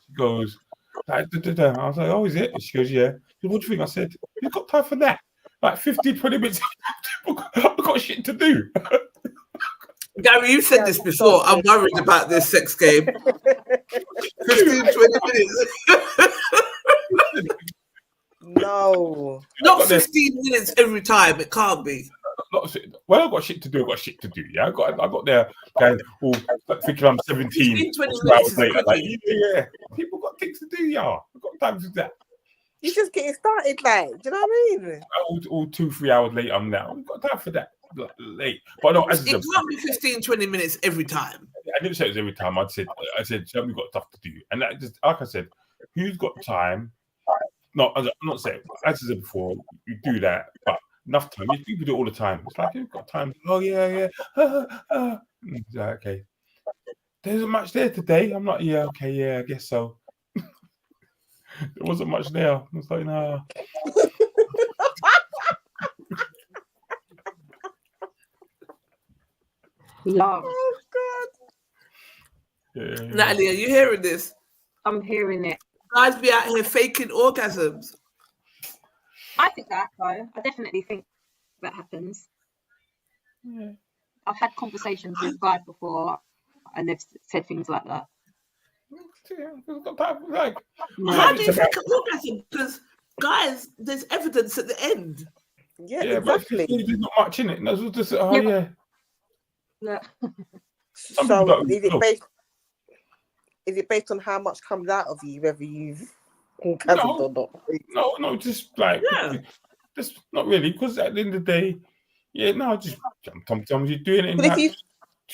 she goes, like, I was like, oh, is it? And she goes, yeah. Said, what do you think? I said, you've got time for that? Like 15, 20 minutes. I've got shit to do. Gary, you've said this before. I'm worried about this sex game. 15, 20 minutes. No. Not 15 minutes every time. It can't be. Well, I've got shit to do. I've got shit to do. Yeah, I got there going, thinking I'm 17. 15, 20 2 hours minutes later, like, yeah. People got things to do, yeah. I've got time to do that. You're just getting started, like, do you know what I mean? All 2-3 hours later, I'm now. We've got time for that. Late. But no, it can't be 15, 20 minutes every time. I didn't say it was every time. I said, we've got stuff to do. And that just, like I said, who's got time? No, I'm not saying, as I said before, you do that, but enough time. People do it all the time. It's like, you've got time. Oh, yeah. Okay. There isn't much there today. I'm like, yeah, okay, yeah, I guess so. There wasn't much there. I was like, no. Love. Oh, God. Yeah. Natalie, are you hearing this? I'm hearing it. Guys be out here faking orgasms. I think that, though. I definitely think that happens. Yeah. I've had conversations with guys before, and they've said things like that. Like, How do you fake an orgasm? Because guys, there's evidence at the end. Yeah, exactly. But there's not much in it. That's what just, yeah. Yeah. So is it based on how much comes out of you, whether you've orgasmed or not? No, just like just not really, because at the end of the day, just sometimes you're doing it in But if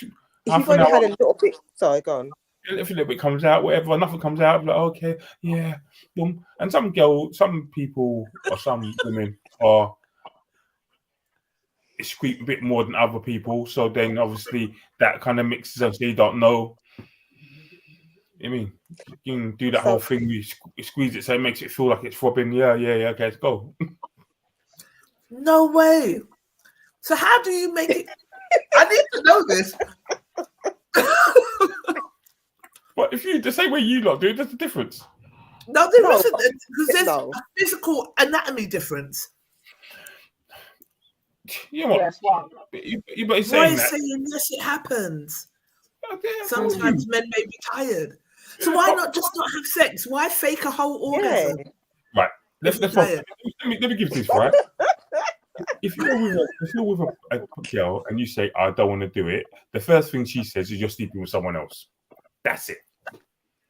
you've only had a little bit, sorry, go on. If a little bit comes out, whatever, nothing comes out, like, okay, yeah, boom. And some people, or some women are excrete a bit more than other people, so then obviously that kind of mixes up, so you don't know. I mean, you can do that whole thing, you squeeze it so it makes it feel like it's throbbing. Yeah, okay, let's go. No way. So how do you make it? I need to know this. But if you the same way you lot do it, there's a difference. No, there isn't, because there's a physical anatomy difference. You know what? Yes, but saying that. Saying yes, it happens. Sometimes men may be tired. So why not just not have sex? Why fake a whole orgasm? Right. Let me give this, right? If you're with a girl and you say, I don't want to do it, the first thing she says is you're sleeping with someone else. That's it.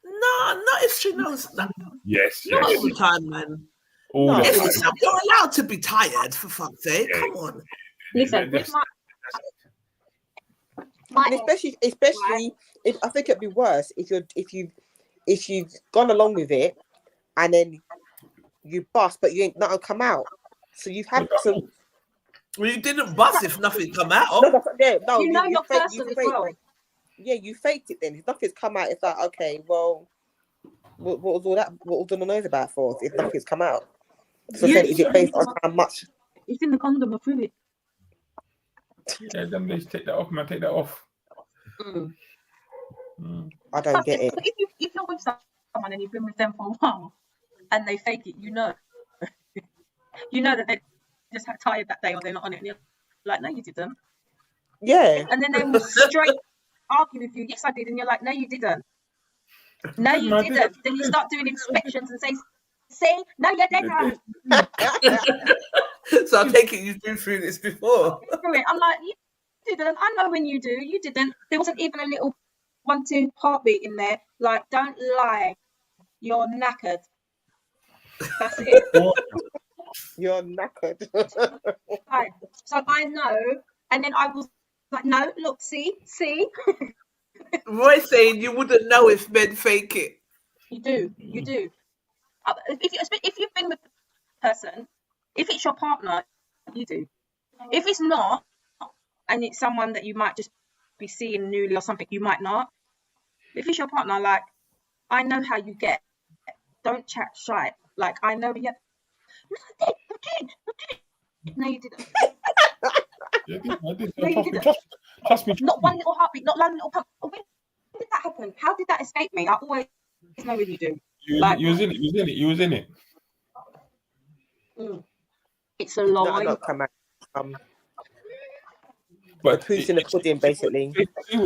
No, not if she knows that. Yes. Not all the time, man. You're allowed to be tired, for fuck's sake. Yeah. Come on. Listen, and especially if I think it'd be worse if you've gone along with it and then you bust, but you ain't nothing come out. So you've had some. Well, you didn't bust if nothing come out. No, you know your person as well. Yeah, you faked it then. If nothing's come out, it's like, okay, well, what was all that? What was all the noise about for? If nothing's come out, so then is it based on how much? It's in the condom, approve it. Yeah, then please take that off, man. Take that off. I don't get it. If you're with someone and you've been with them for a while and they fake it, you know that they just tired that day or they're not on it. And you're like, no, you didn't. Yeah. And then they will straight argue with you. Yes, I did. And you're like, no, you didn't. No, you didn't. Then you start doing inspections and say, see, no, you didn't. So I take it you've been through this before. I'm like, you didn't. I know when you do. You didn't. There wasn't even a little 1-2 heartbeat in there. Like, don't lie. You're knackered. That's it. You're knackered. Right. So I know. And then I was like, no, look, see. Roy's saying you wouldn't know if men fake it. You do. If you've been with a person, if it's your partner, you do. If it's not, and it's someone that you might just be seeing newly or something, you might not. If it's your partner, like, I know how you get. Don't chat shite. Like, I know, yeah. I did. No, you didn't. I did. No, you didn't. Trust me. Not one little heartbeat, not one little pump. When did that happen? How did that escape me? I always know when you do. You was in it. It's a lie. No, come out. But who's in the pudding, basically?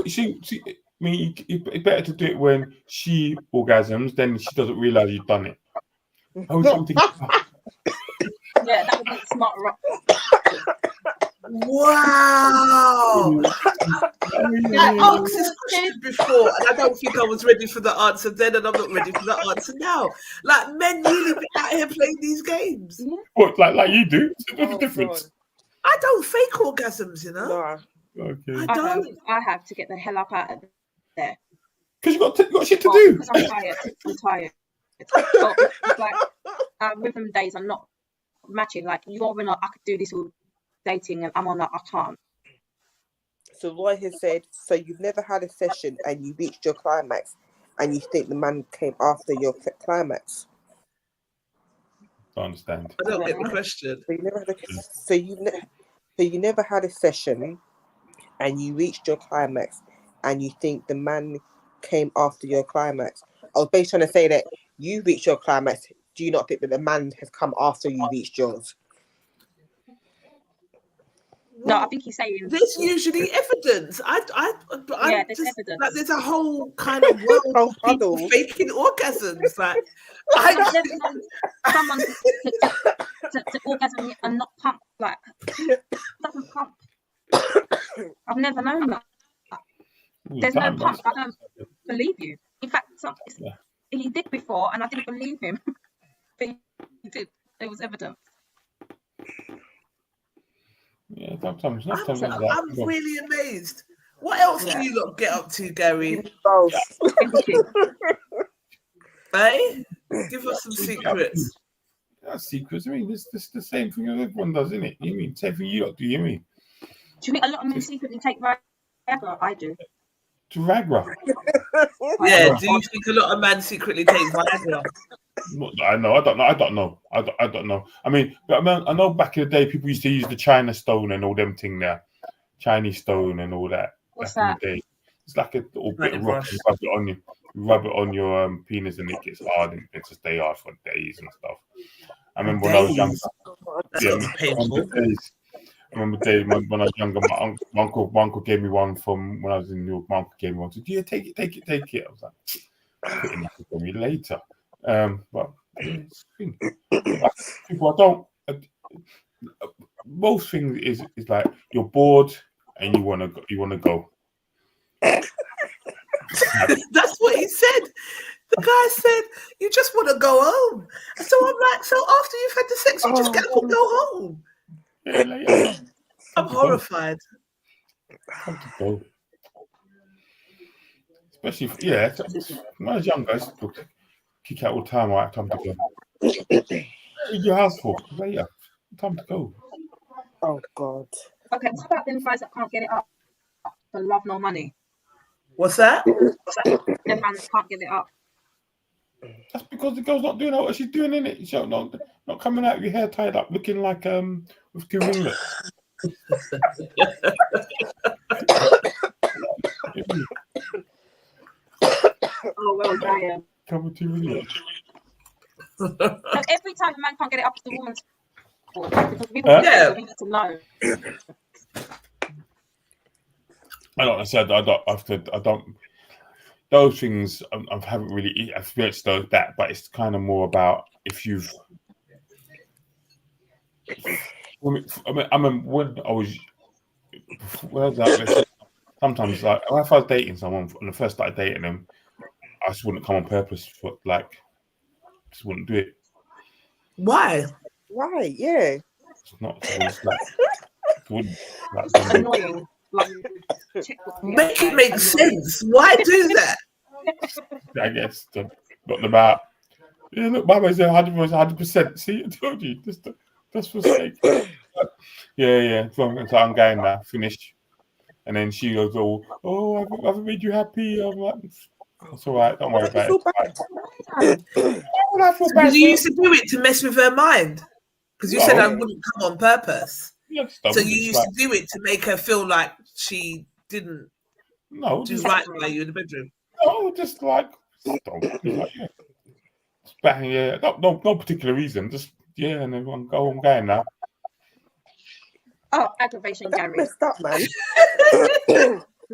She, I mean, it's better to do it when she orgasms, then she doesn't realize you've done it. Yeah, that would be smarter. Wow. I asked this question before, and I don't think I was ready for the answer then, and I'm not ready for the answer now. Like, men really be out here playing these games. What, like you do? What's the difference? God. I don't fake orgasms, you know. No. Okay. I don't. I have to get the hell up out of there. Because you got shit to do. Because I'm tired. It's like rhythm days are not matching. Like, you're on, I could do this all dating, and I'm on that, I can't. So Roy has said, so you've never had a session and you reached your climax and you think the man came after your climax? I understand. I don't get the question. So you never had a session and you reached your climax and you think the man came after your climax. I was basically trying to say that you reached your climax. Do you not think that the man has come after you reached yours? No, I think he's saying there's usually evidence. yeah, there's just, evidence. like, there's a whole kind of world of people faking orgasms. Like, I've never known someone to orgasm and not pump. Like, doesn't pump. I've never known that. There's no pump. I don't believe you. In fact, he did before, and I didn't believe him. But he did. There was evidence. Yeah, sometimes. I'm really amazed. What else do you lot get up to, Gary? Hey, give us some secrets. That's secrets. I mean, it's the same thing everyone does, isn't it? You mean same thing you lot do? You mean? Do you think a lot of men secretly take Viagra? I do. Viagra. Yeah. Do you think a lot of men secretly take Viagra? I don't know. I mean, but I know back in the day, people used to use the China stone and all them thing there, Chinese stone and all that. What's back that? In the day, it's like a little bit of rock. You rub it on your penis, and it gets hard, and it just stay hard for days and stuff. I remember when I was younger. I remember when I was younger, my uncle gave me one from when I was in New York. My uncle gave me one. Said, "Yeah, take it." I was like, "Putting that for me later." But people, I don't. Most things is like you're bored and you wanna go. That's what he said. The guy said, "You just want to go home." So I'm like, "So after you've had the sex, you just get up and go home?" Yeah, like, I'm horrified. Time to go. Especially, when I was younger, I used to kick out all the time. I have time to go. What is your house for? Later. Time to go. Oh, God. Okay, what about them guys that can't get it up for love nor money? What's that? Them man that can't get it up. That's because the girl's not doing what she's doing, in it. She's not coming out with your hair tied up, looking like with two ringlets. Oh well, Diane. Come with two ringlets. Every time a man can't get it up, it's the woman's fault. Because we need to know. I said I don't. Those things I haven't really experienced that, but it's kind of more about if you've. I mean, when I was sometimes like if I was dating someone when I first started dating them, I just wouldn't come on purpose for just wouldn't do it. Why? Why? Yeah. It's not. It's like, annoying. Make it make sense. Why do that? I guess not about. Yeah, look, Mama's there 100%. See, I told you. That's for sake. Yeah. So I'm going now. Finish. And then she goes, "Oh, I've made you happy." I'm like, "That's all right. Don't worry about it." Because you used to do it to mess with her mind. Because you said I wouldn't come on purpose. Yeah, so you used to do it to make her feel like she didn't do right by you in the bedroom. No, just like bang, yeah. No particular reason. Just and then I'm going now. Oh, aggravation, Gary. Messed up, man.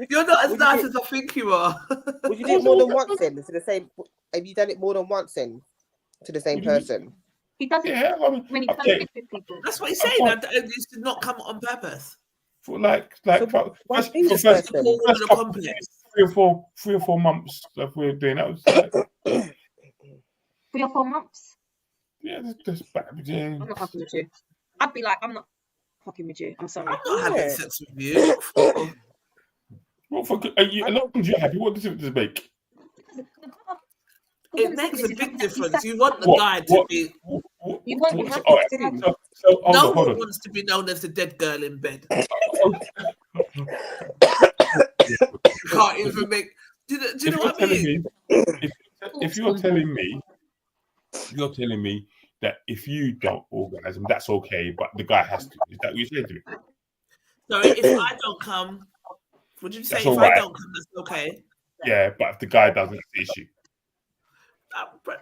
You're not as nice as I think you are. Would you do it more than once then to the same? Have you done it more than once then to the same person? He does it when he does it with people. That's what he's saying. I used to not come on purpose. For like so first 3 or 4 months that we were doing that was like 3 or 4 months. Yeah, just back. Yeah. I'm not fucking with you. I'd be like, I'm not fucking with you. I'm sorry. I'm not having sex with you. What for? As long as you're happy, what does it make? It makes a big difference. You want the guy to be. You want to happy. No one wants to be known as the dead girl in bed. Can't even make. Do you know what I mean? If you're telling me that if you don't orgasm, that's okay, but the guy has to. Is that what you're saying to me? So if I don't come, would you say if I don't come, that's okay? Yeah, but if the guy doesn't, it's the issue.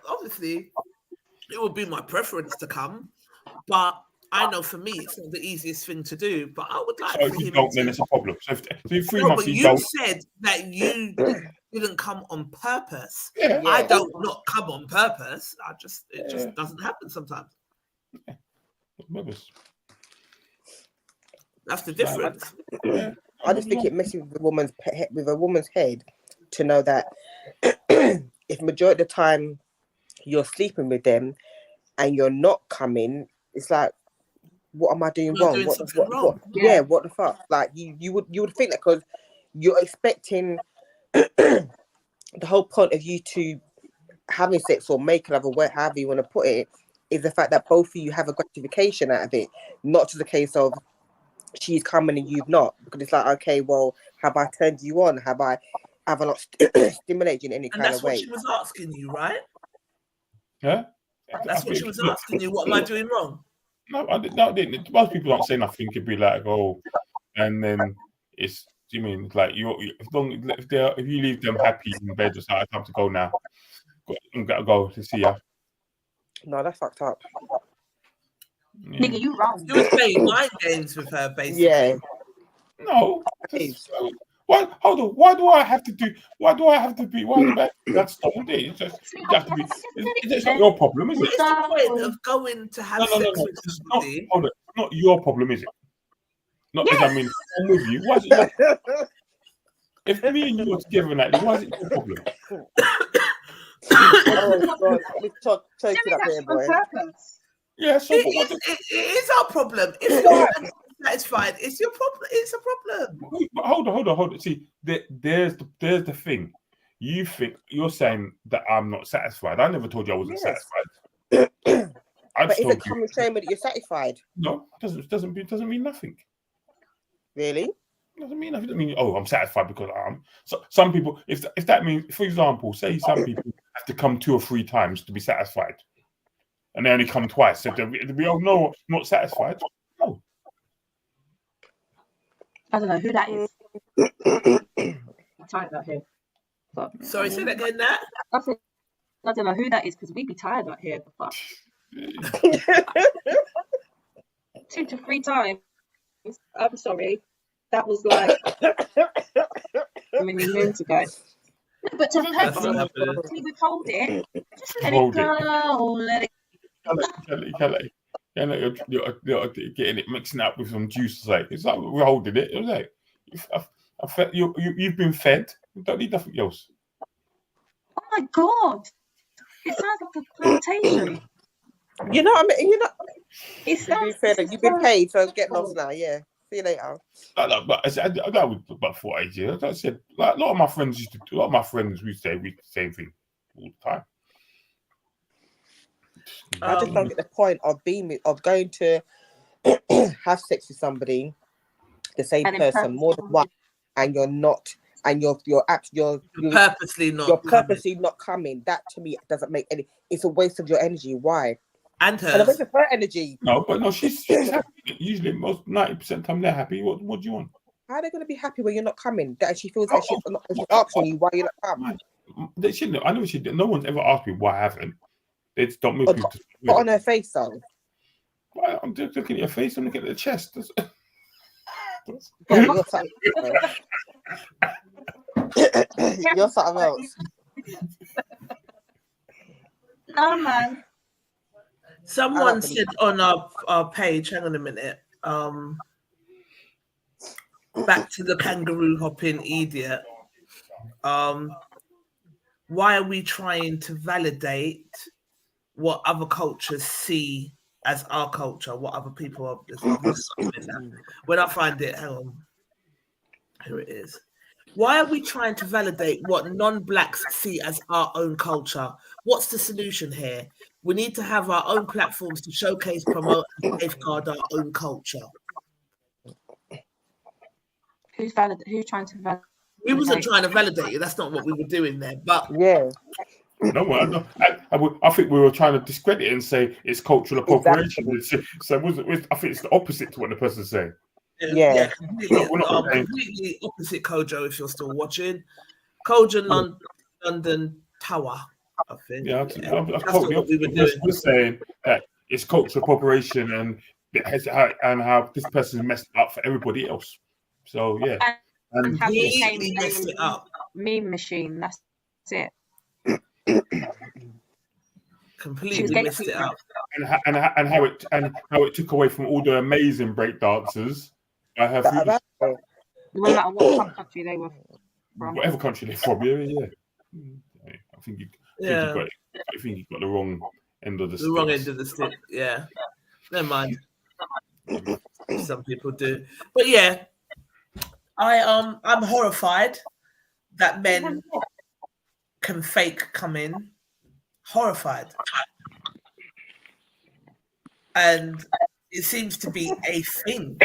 Obviously, it would be my preference to come, but I know for me it's not the easiest thing to do, but I would like So if for you him don't, to. then it's a problem. So if 3 No, months but you you don't, said that you didn't come on purpose. yeah, I don't not come on purpose. It just doesn't happen sometimes. That's the difference. I just think it messes with a woman's head to know that if majority of the time you're sleeping with them and you're not coming, it's like, what am I doing You're wrong? doing What something wrong. Yeah, what the fuck? Like you would think that because you're expecting the whole point of you to having sex or making love or however you want to put it is the fact that both of you have a gratification out of it, not just a case of she's coming and you've not, because it's like, okay, well, have I turned you on? Have I not stimulated you in any And kind that's of what way? she was asking you, right? Yeah. That's what she was asking you. What am I doing wrong? No, I didn't. Most people don't say nothing. It'd be like, oh, and then it's. Do you mean like if you leave them happy in bed, just like, time to go now. Gotta go to see ya. No, that's fucked up. Yeah. Nigga, you wrong. You was playing mind games with her, basically. Yeah. No. Why? Hold on. Why do I have to be? Why do I have to be? That's not it. It's just you have to be. It's not your problem, is it? What is the point of going to have sex with somebody? Hold on. It's not your problem, is it? Not as I mean, I'm with you. Why is it your if me and you are together in that, why is it your problem? Oh God, take it up here, boy. Yeah, so it is our problem. If you're satisfied, it's your problem. It's a problem. But hold on. See, there's the thing. You're saying that I'm not satisfied. I never told you I wasn't satisfied. But is it common shame that you're satisfied? No, it doesn't mean nothing. Really? Doesn't mean nothing. It doesn't mean I'm satisfied because I'm. So some people, if that means, for example, say some people have to come 2 or 3 times to be satisfied, and they only come twice. So we all know not satisfied. No. I don't know who that is. I'm tired out here. But, Sorry, say that again, Nat. I don't know who that is because we'd be tired out here. But 2 to 3 times. I'm sorry. That was like many moons ago. No, but to purposely withhold it, just let it go. Let it You're getting it, mixing it up with some juice. It's like we're holding it. It was like I felt you've been fed. You don't need nothing else. Oh my God! It sounds like a plantation. You know what I mean? It sounds you've been paid, so get lost now. Yeah. See you later. But that was about 4 years. I said, like, a lot of my friends used to. A lot of my friends we say the same thing all the time. I just don't get the point of going to have sex with somebody, the same person, more than one, and you're not, and you're purposely not coming. That to me doesn't make any. It's a waste of your energy. Why? And hers. And a waste of her energy. No, she's happy. Usually, most 90% of the time they're happy. What do you want? How are they going to be happy when you're not coming? That she feels like she's asking you why you're not coming. They shouldn't. I know she. No one's ever asked me why I haven't. They just don't move people. Put on her face though. Well, I'm just looking at your face. I'm looking at the chest. You're something else. No man. Someone said on our page, hang on a minute, back to the kangaroo hopping idiot. Why are we trying to validate what other cultures see as our culture, what other people are? When I find it, hang on. Here it is. Why are we trying to validate what non-blacks see as our own culture? What's the solution here? We need to have our own platforms to showcase, promote, and safeguard our own culture. Who's trying to validate? We wasn't trying to validate it. That's not what we were doing there. But yeah. No, I think we were trying to discredit it and say it's cultural appropriation. Exactly. So I think it's the opposite to what the person's saying. Yeah. Completely opposite, Kojo, if you're still watching. Kojo London Tower, I think. Yeah, that's what we were doing. We're saying that it's cultural appropriation and and how this person messed up for everybody else. So yeah, and have became Completely messed it up. meme machine. That's it. Completely messed it up. and how it took away from all the amazing break dancers by her foolishness. No matter what country they were from. Whatever country they're from, yeah. I think you got the wrong end of the stick. The wrong end of the stick, yeah. Never mind. Some people do. But yeah, I'm horrified that men can fake come in. Horrified. And it seems to be a thing.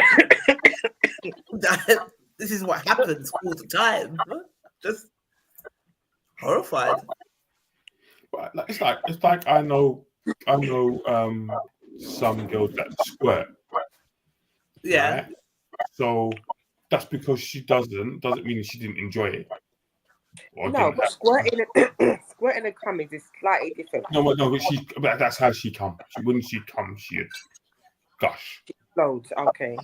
This is what happens all the time. Just horrified. But it's like I know some girls that squirt. Yeah. Right? So that's because she doesn't mean she didn't enjoy it. No, but squirting and coming is slightly different. No, but that's how she comes. When she comes, she'd gush. Loads, okay.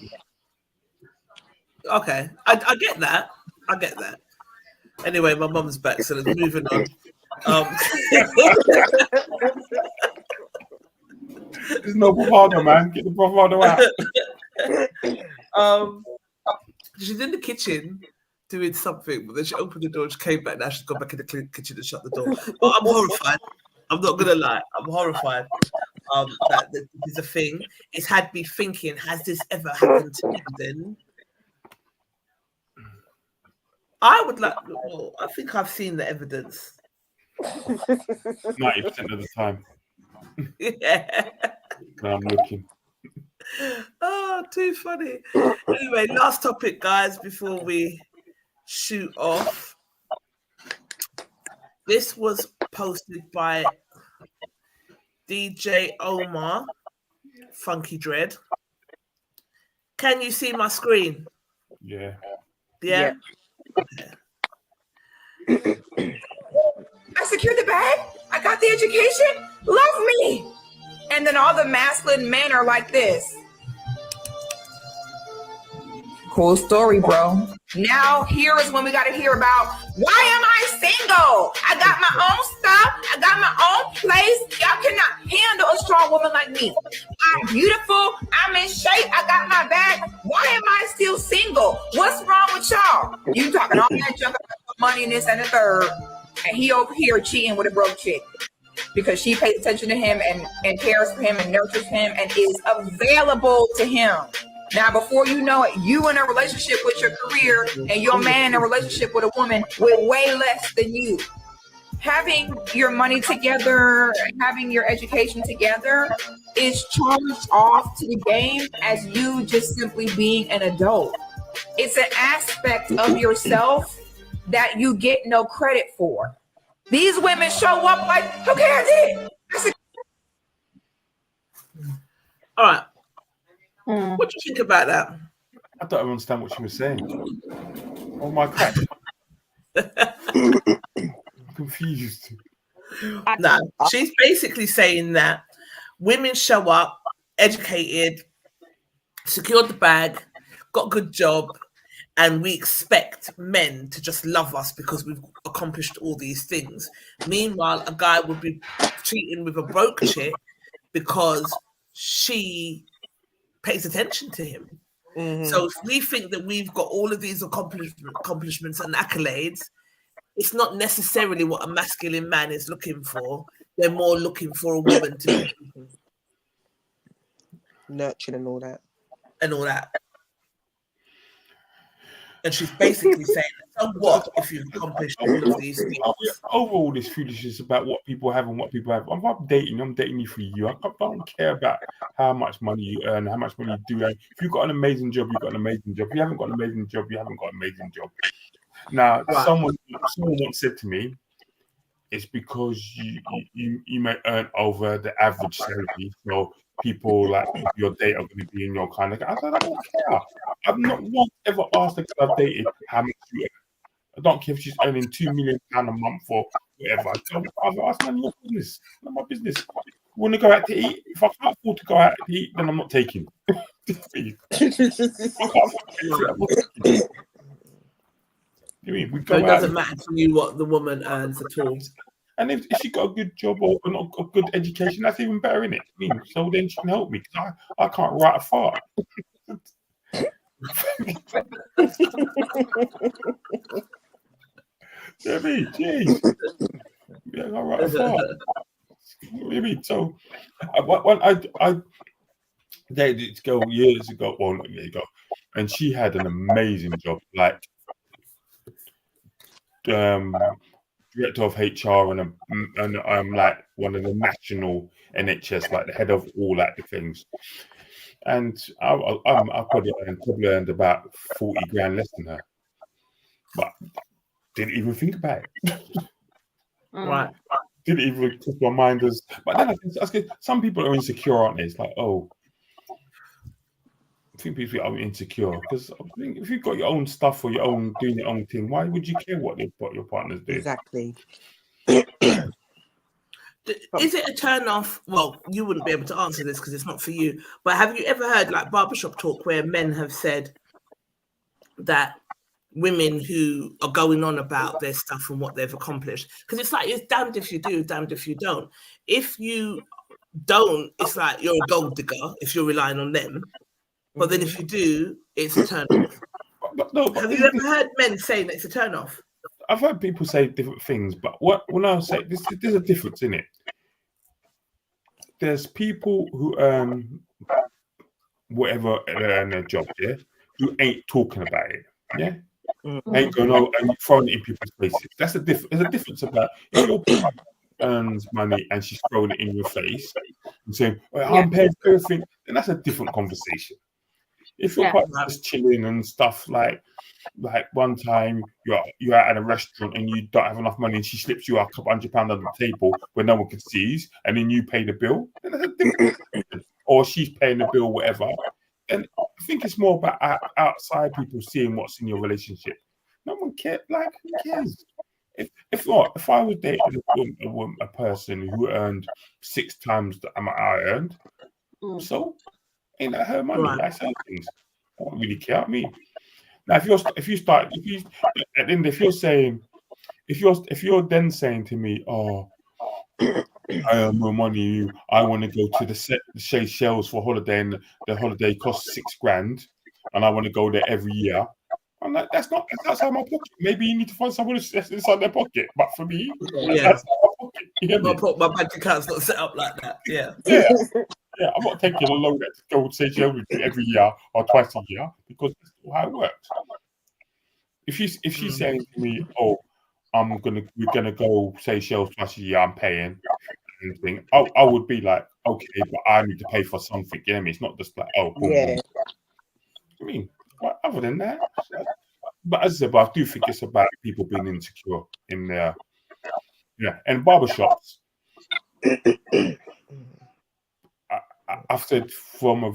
Okay, I get that. I get that. Anyway, my mum's back, so let's moving on. There's no bravado, man. Get the bravado out. She's in the kitchen doing something, but then she opened the door and she came back. Now she's gone back in the kitchen and shut the door. But I'm horrified. I'm not gonna lie. I'm horrified that this is a thing. It's had me thinking, has this ever happened to me then? I would like, well, I think I've seen the evidence. 90% of the time. Yeah. When I'm looking. Oh, too funny. Anyway, last topic, guys, before we shoot off. This was posted by DJ Omar, Funky Dread. Can you see my screen? Yeah. Yeah. I secured the bag. I got the education. Love me. And then all the masculine men are like this. Cool story, bro. Now here is when we got to hear about why am I single? I got my own stuff. I got my own place. Y'all cannot handle a strong woman like me. I'm beautiful. I'm in shape. I got my bag. Why am I still single? What's wrong with y'all? You talking all that junk about money and this and the third, and he over here cheating with a broke chick because she pays attention to him and cares for him and nurtures him and is available to him. Now, before you know it, you in a relationship with your career and your man in a relationship with a woman with way less than you. Having your money together, having your education together is charged off to the game as you just simply being an adult. It's an aspect of yourself that you get no credit for. These women show up like, okay, I did it. All right. What do you think about that? I don't understand what she was saying. Oh my God. I'm confused. No, she's basically saying that women show up, educated, secured the bag, got a good job, and we expect men to just love us because we've accomplished all these things. Meanwhile, a guy would be cheating with a broke chick because she pays attention to him. Mm-hmm. So if we think that we've got all of these accomplishments and accolades, it's not necessarily what a masculine man is looking for. They're more looking for a woman to be nurturing and all that. And she's basically saying, so what if you've accomplished all of these things? Overall, this foolishness about what people have and what people have. I'm dating you for you. I don't care about how much money you earn, how much money you do. If you've got an amazing job, you've got an amazing job. If you haven't got an amazing job, you haven't got an amazing job. Now, someone once said to me, it's because you may earn over the average salary. So people like your date are going to be in your kind of. I said, I don't care. I've not once ever asked a girl I've dated how much you earn. I don't care if she's earning £2 million a month or whatever. I've asked none of your business. None of my business. want to go out to eat? If I can't afford to go out to eat, then I'm not taking. You mean we So go it out? doesn't matter to you what the woman earns at all. And if she got a good job or not a good education, that's even better, innit? I mean, so then she can help me because I can't write a fart. You know what I mean? Jeez. Yeah, I write a fart. You know what I mean? So when I dated this girl years ago, well, not years ago, and she had an amazing job, like director of HR and like one of the national NHS, like the head of all like the things. And I probably earned about 40 grand less than her, but didn't even think about it. Right. Didn't even cross my mind as. But then I think some people are insecure, aren't they? It's like, oh, I think people are insecure because I think if you've got your own stuff or your own doing your own thing, why would you care what your partners do? Exactly. Is it a turn off? Well, you wouldn't be able to answer this because it's not for you. But have you ever heard like barbershop talk where men have said that women who are going on about their stuff and what they've accomplished? Because it's like it's damned if you do, damned if you don't. If you don't, it's like you're a gold digger if you're relying on them. But then if you do, it's a turn off. Have you ever heard men saying that it's a turn off? I've heard people say different things, but when I say there's a difference in it. There's people who earn whatever in their job, yeah, who ain't talking about it, yeah, ain't going out and throwing it in people's faces. That's there's a difference about if your partner earns money and she's throwing it in your face and saying, well, I'm paying for everything, then that's a different conversation. If your partner's just chilling and stuff, like one time you're out at a restaurant and you don't have enough money and she slips you a couple £100 under the table where no one can see, and then you pay the bill, then that's a different situation. Or she's paying the bill, whatever. And I think it's more about outside people seeing what's in your relationship. No one cares. Like, who cares? If I was dating a person who earned 6 times the amount I earned, so ain't that her money? That's her things. I don't really care. I mean, now if you're then saying to me, oh, I earn more money, I want to go to the Seychelles for holiday, and the holiday costs $6,000, and I want to go there every year. I'm like, that's outside my pocket. Maybe you need to find someone that's inside their pocket. But for me, that's outside my pocket. You my bank account's not set up like that. Yeah. I'm not taking a loan to go to Seychelles with you every year or twice a year because that's not how it works. If she's saying to me, oh, we're gonna go Seychelles twice a year, I'm paying anything, I would be like, okay, but I need to pay for something. You know what I mean? It's not just like, oh, boom, boom. I mean, other than that, but as I said, I do think it's about people being insecure in their and barbershops. I've said from I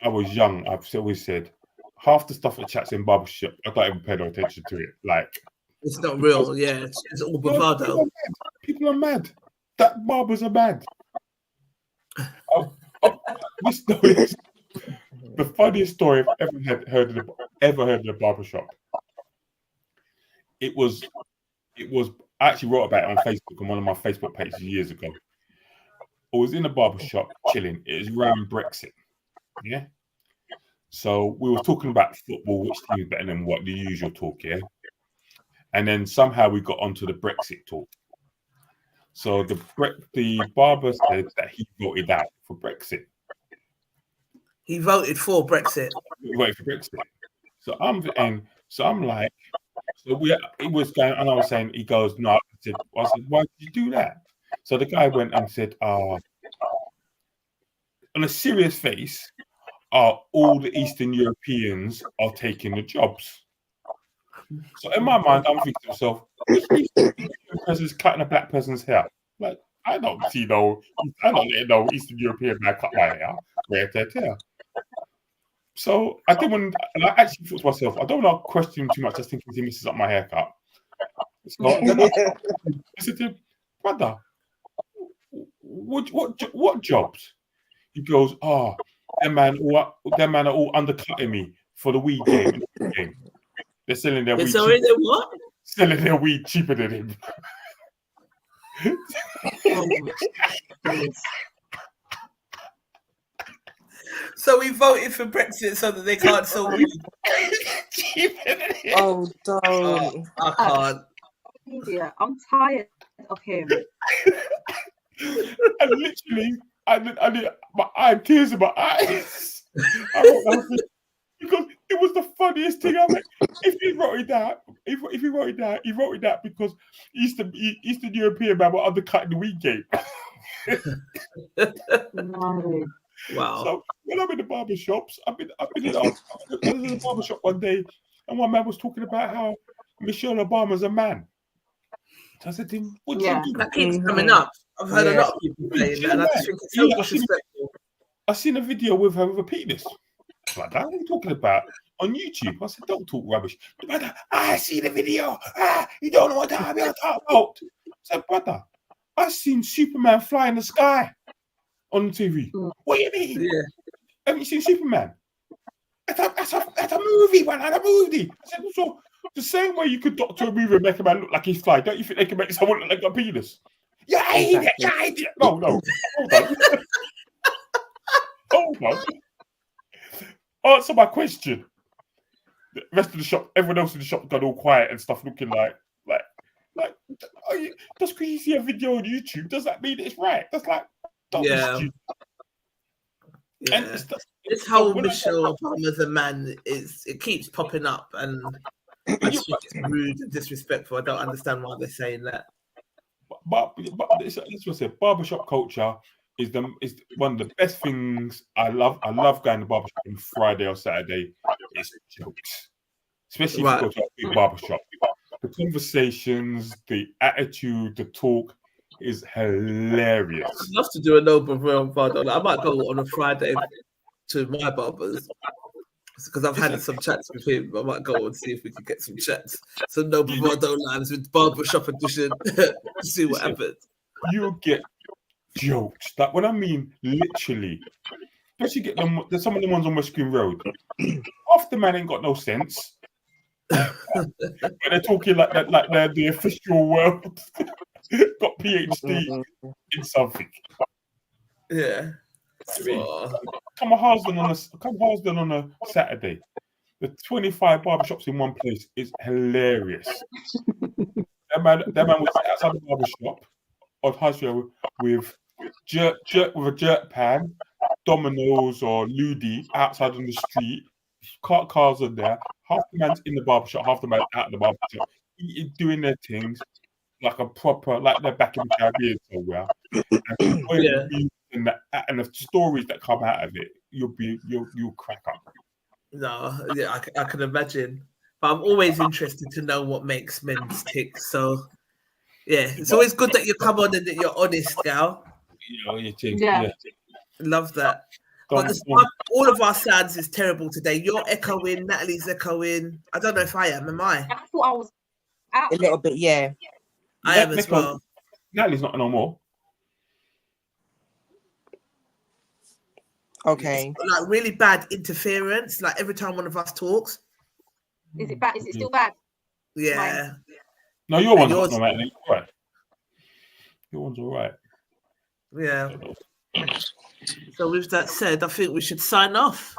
was young, I've always said half the stuff that chats in barbershop, I don't even pay no attention to it. Like, it's not real, it's all bravado. People are mad. That barbers are mad. The funniest story I've ever heard in a barbershop. It was I actually wrote about it on Facebook on one of my Facebook pages years ago. I was in a barbershop chilling. It was around Brexit. Yeah. So we were talking about football, which team is better than what, the usual talk, yeah. And then somehow we got onto the Brexit talk. So the barber said that he voted out for Brexit. He voted for Brexit. He voted for Brexit. So I'm like, it was going, and I was saying, he goes, no. I said, why did you do that? So the guy went and said, on a serious face, all the Eastern Europeans are taking the jobs. So in my mind, I'm thinking to myself, which Eastern European person's cutting a black person's hair? Like, I don't let no Eastern European man cut my hair. So I actually thought to myself, I don't want to question him too much, just thinking he messes up my haircut. So I said to him, brother, what jobs? He goes, oh, them man are all undercutting me for the weed game. They're selling their weed. So is it what? Selling their weed cheaper than him. So we voted for Brexit so that they can't sell weed. Oh, don't. I can't. Yeah, I'm tired of him. And literally, I had tears in my eyes. I wrote that thing because it was the funniest thing. I'm like, if he wrote it down, he wrote it down because Eastern European man were undercutting the weed game. No. Wow. So when I'm in the barber shops, I was in the barber shop one day, and one man was talking about how Michelle Obama's a man. So I said to him, "What do you do?" That keeps coming up. I've heard a lot of people saying that, and I just think it's so disrespectful. I seen a video with her with a penis. Like that, what are you talking about? On YouTube. I said, don't talk rubbish. Brother, I see the video. You don't know what I'm talking about. I said, brother, I seen Superman fly in the sky on TV. What do you mean? Yeah. Haven't you seen Superman? That's a movie, man. That's a movie. I said, so the same way you could doctor a movie and make a man look like he's fly, don't you think they can make someone look like a penis? Yeah, I hate it. Yeah, I hate it. No. Hold on. Hold on. Answer my question. The rest of the shop, everyone else in the shop got all quiet and stuff, looking like just because you see a video on YouTube, does that mean it's right? That's like, yeah. And this whole Michelle Obama's a man it keeps popping up, and I just think it's rude and disrespectful. I don't understand why they're saying that. But let's just say barbershop culture is one of the best things. I love going to barbershop on Friday or Saturday. It's jokes, especially if you go to a big barbershop. The conversations, the attitude, the talk is hilarious. I'd love to do a no Bravado. I might go on a Friday to my barber's because I've had some chats with him. I might go and see if we can get some chats, some no Bravado lines with barbershop edition to see what happens. You'll get jokes. Like when I mean literally, especially get them. There's some of the ones on West Green Road. Half the man ain't got no sense. But they're talking like that, like they're the official world. Got PhD in something. Yeah. Come Harsden on a Saturday. The 25 barbershops in one place is hilarious. that man was outside the barbershop on High Street with a jerk pan, Domino's or Ludi outside on the street. Cars are there. Half the man's in the barbershop, half the man's out of the barbershop, doing their things like a proper, like they're back in the Caribbean somewhere. And the stories that come out of it, you'll crack up. No, yeah, I can imagine. But I'm always interested to know what makes men tick. So, yeah, it's always good that you come on and that you're honest, gal. Yeah. Love that. But all of our sounds is terrible today. You're echoing, Natalie's echoing. I don't know if I am. Am I? I thought I was out. A little bit, yeah. I am as well. Natalie's not no more. Okay. Like really bad interference. Like every time one of us talks. Is it bad? Is it still bad? Yeah. No, your one's not no matter. Right. Your one's all right. Yeah. So with that said, I think we should sign off.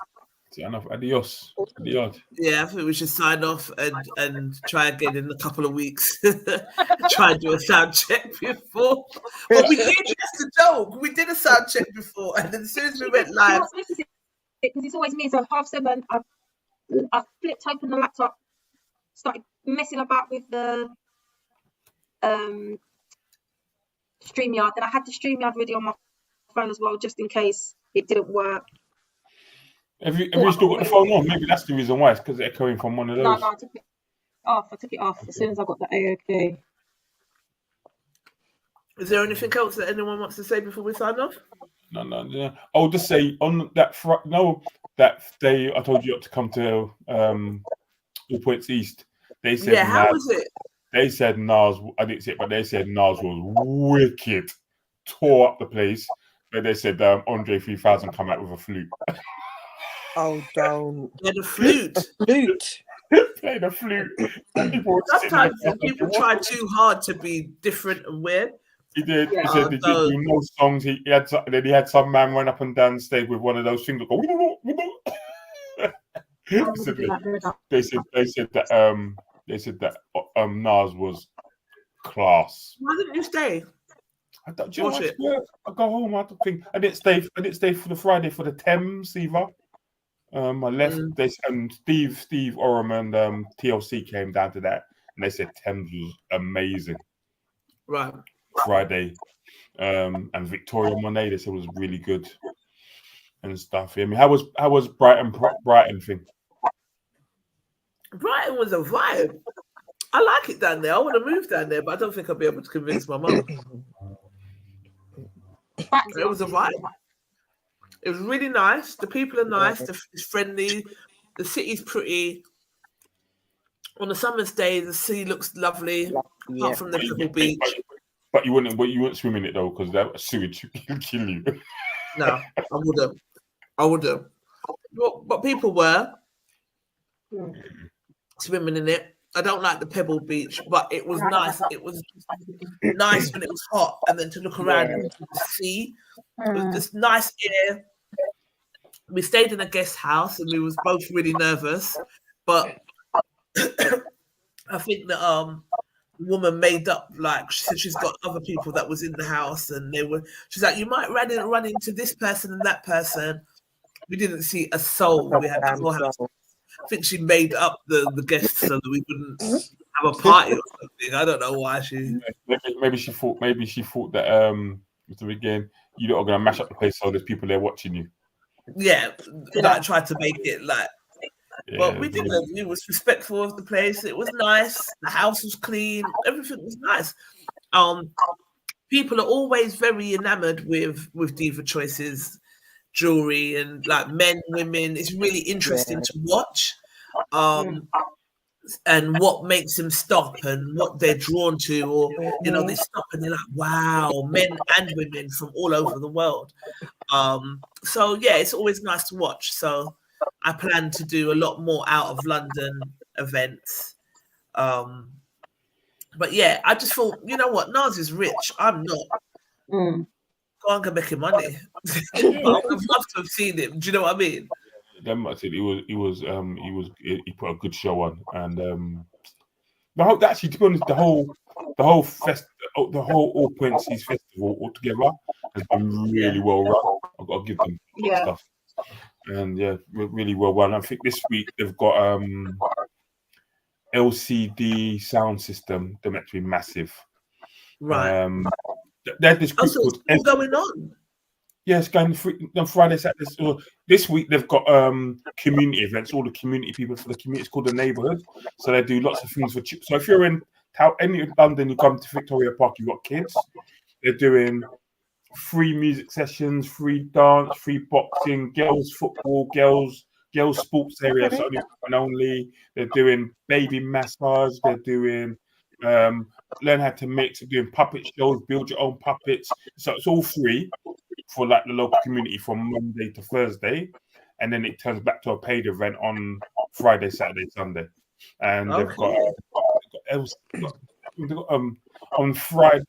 Sign off. Adios. Adios. Yeah, I think we should sign off and try again in a couple of weeks. Try and do a sound check before. But we did just a joke. We did a sound check before, and then as soon as we went live, because it's always me. So 7:30, I flipped open the laptop, started messing about with the StreamYard. Then I had the StreamYard video on my phone as well, just in case it didn't work. Have you still got the phone on? Maybe that's the reason why. It's because it's echoing from one of those. No, I took it off. As soon as I got the AOK. Is there anything else that anyone wants to say before we sign off? No. I'll just say on that that day I told you not to come to All Points East. They said, yeah, how was it? They said Nas. I didn't see it, but they said Nas was wicked. tore up the place. But they said Andre 3000 come out with a flute. Oh, don't. Yeah, the flute. Flute. Play the flute. People Sometimes people try too hard to be different and weird. He did. Yeah. He said he did do no songs. He had some man run up and down stage with one of those things. Go, they said that Nas was class. Why didn't you stay? I don't watch it. I go home. I don't think I didn't stay for the Friday for the Thames either. I left. And Steve Oram and TLC came down to that, and they said Thames was amazing. Right. Friday, and Victoria Monet, they said was really good and stuff. I mean, how was Brighton thing? Brighton was a vibe. I like it down there. I want to move down there, but I don't think I'll be able to convince my mum. It was a vibe. It was really nice. The people are nice. It's friendly. The city's pretty. On a summer's day, the sea looks lovely. Apart from the Pebble Beach. But you wouldn't swim in it though, because that sewage can kill you. No, I wouldn't. But people were swimming in it. I don't like the Pebble Beach, but it was nice. It was nice when it was hot, and then to look around and see. It was this nice air. We stayed in a guest house, and we was both really nervous. But I think that the woman made up, like she said, she's got other people that was in the house, and she's like, you might run into this person and that person. We didn't see a soul. We had the whole house. I think she made up the guests so that we wouldn't have a party or something. I don't know why she. Maybe she thought that again, you're not gonna mash up the place, so there's people there watching you. Yeah, like tried to make it like. Yeah, but we didn't. We was respectful of the place. It was nice. The house was clean. Everything was nice. People are always very enamored with Diva Choices jewelry, and like men, women. It's really interesting to watch. And what makes them stop and what they're drawn to, or they stop and they're like, wow, men and women from all over the world. So yeah, it's always nice to watch. So I plan to do a lot more out of London events. But yeah, I just thought, you know what, Nas is rich. I'm not. Go on, go making money. I'd love to have seen him. Do you know what I mean? He put a good show on, and actually, to be honest, the whole All Points festival altogether has been really well run. I've got to give them stuff, and really well run. I think this week they've got LCD sound system. They're meant to be massive, right? They had this group called what's going on? Yes, going on Friday, Saturday. So this week they've got community events. All the community people for the community. It's called the neighborhood. So they do lots of things for. So if you're in any of London, you come to Victoria Park. You've got kids. They're doing free music sessions, free dance, free boxing, girls football, girls sports area. So only. They're doing baby massage. They're doing learn how to mix. They're doing puppet shows. Build your own puppets. So it's all free for like the local community from Monday to Thursday, and then it turns back to a paid event on Friday, Saturday, Sunday. And they've got on Friday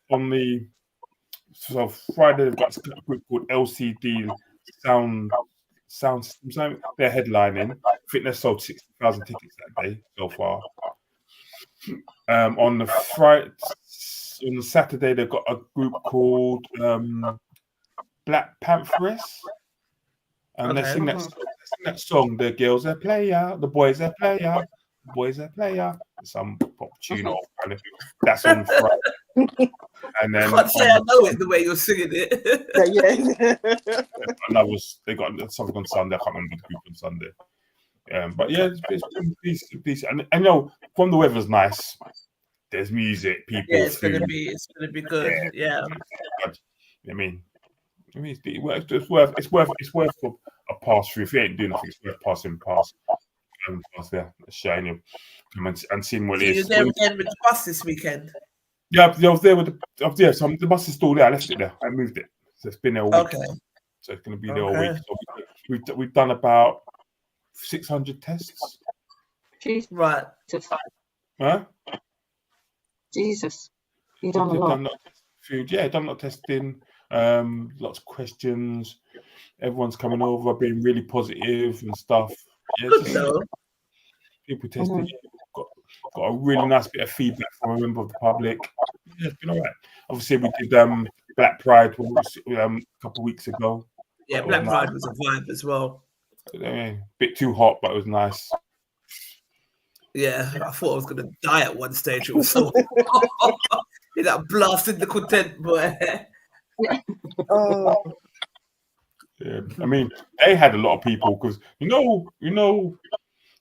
they've got a group called LCD Sound System. They're headlining. I think they've sold 60,000 tickets that day so far. On the Saturday they've got a group called Black Pantheress, and they sing that song. The girls are player, the boys are player, the boys are player. Some pop tune off, and that's on Friday. And then I can't say I know it the way you're singing it. And they got something on Sunday. I can't remember the group on Sunday. But yeah, it's decent. And I know from the weather's nice. There's music, people. Yeah, it's gonna be good. Yeah. I mean, it's worth a pass through. If you ain't doing nothing, it's worth passing past there, showing you and seeing what it is. You're there again with the bus this weekend. Yeah, I was there with so the bus is still there. I left it there. I moved it. So it's been there all week. Okay. So it's going to be there all week. So we've done about 600 tests. Jesus. Right. Huh? Jesus. You done a lot. Done food. Yeah, done a lot of testing. Lots of questions. Everyone's coming over, being really positive and stuff. Yeah, Good though. people testing. Got a really nice bit of feedback from a member of the public. Yeah, it's been all right. Obviously, we did Black Pride a couple of weeks ago. Yeah, Black Pride was a vibe as well. Bit too hot, but it was nice. Yeah, I thought I was going to die at one stage. It was so that blasted the content, boy. Oh, Yeah, I mean, they had a lot of people because you know,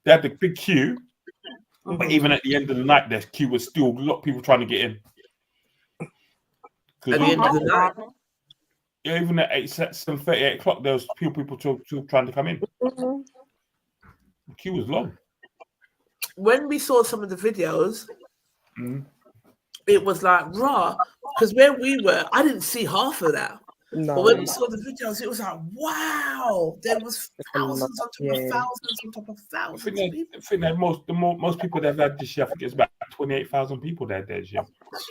they had the big queue, but even at the end of the night, their queue was still a lot of people trying to get in. At the end of the night, yeah, even at 7:30, 8 o'clock, there was people still trying to come in. The queue was long. when we saw some of the videos, it was like raw because where we were, I didn't see half of that. no. But when we saw the videos, it was like, wow, there was thousands on top of thousands on top of thousands. I think that most people they've had this year, I think it's about 28,000 people there this year.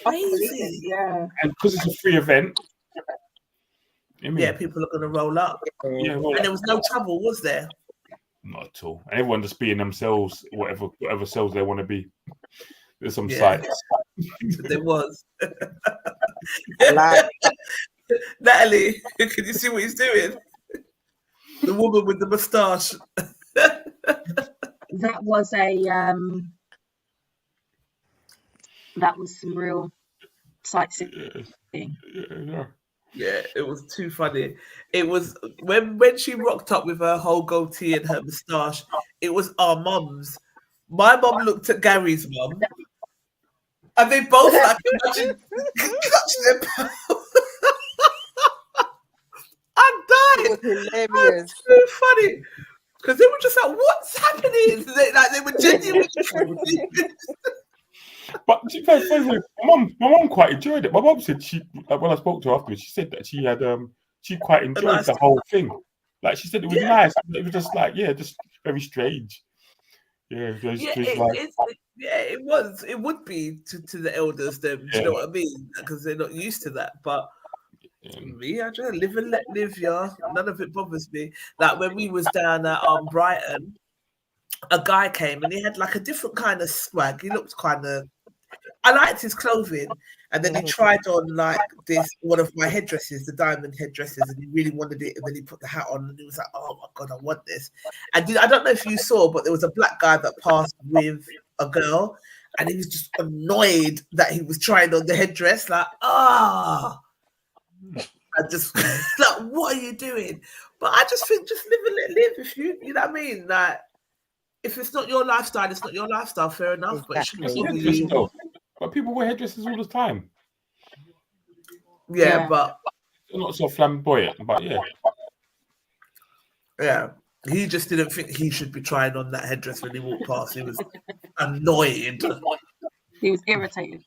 Crazy. Yeah. And because it's a free event, Yeah, people are going to roll up. Yeah, And there was no trouble, was there? Not at all. And everyone just being themselves, whatever selves they want to be. There's some Yeah. sites. There was. Like, Natalie, can you see what he's doing? The woman with the moustache. That was that was some real sightseeing. Yeah, it was too funny. It was when she rocked up with her whole goatee and her moustache, it was our mums. My mum looked at Gary's mum, and they both like touching their pals. I died. it was hilarious. It's so funny. Because they were just like, what's happening? They were genuinely But my mum quite enjoyed it. My mum said when I spoke to her afterwards, she said that she had she quite enjoyed the whole thing. Like she said, it was nice. It was just like just very strange. Yeah, it was. It would be to the elders. Them, do you know what I mean? Because they're not used to that. But me, I just live and let live, y'all. None of it bothers me. Like when we was down at Brighton, a guy came and he had like a different kind of swag. He looked kind of. I liked his clothing, and then he tried on like one of my headdresses, the diamond headdresses, and he really wanted it. And then he put the hat on, and he was like, "Oh my god, I want this!" And I don't know if you saw, but there was a black guy that passed with a girl, and he was just annoyed that he was trying on the headdress, like, I just like, what are you doing? But I just think, just live and let live. If you know what I mean, like, if it's not your lifestyle, it's not your lifestyle. Fair enough, but it shouldn't bother you. But people wear headdresses all the time. Yeah, but they're not so flamboyant. But yeah, he just didn't think he should be trying on that headdress when he walked past. He was annoyed. He was irritated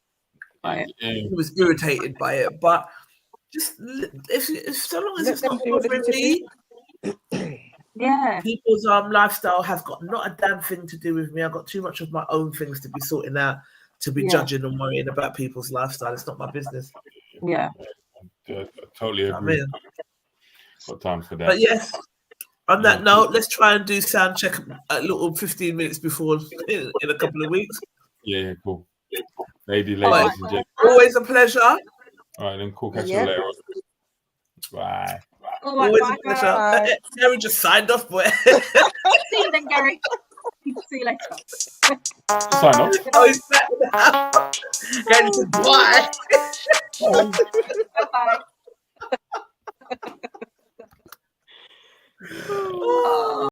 by it. He was irritated by it, but just if so long as it's not bothering me. Yeah, people's lifestyle has got not a damn thing to do with me. I've got too much of my own things to be sorting out, to be judging and worrying about people's lifestyle. It's not my business. Yeah, I totally agree. Got time for that. But yes, on that note, let's try and do sound check a little 15 minutes before in a couple of weeks. Yeah, cool. Ladies and gentlemen. Always a pleasure. All right, then cool. Catch you later. Bye. Always a pleasure. Gary just signed off, boy. See you then, Gary. See you later. Sign off. Oh, he's back. Gary said bye. Bye.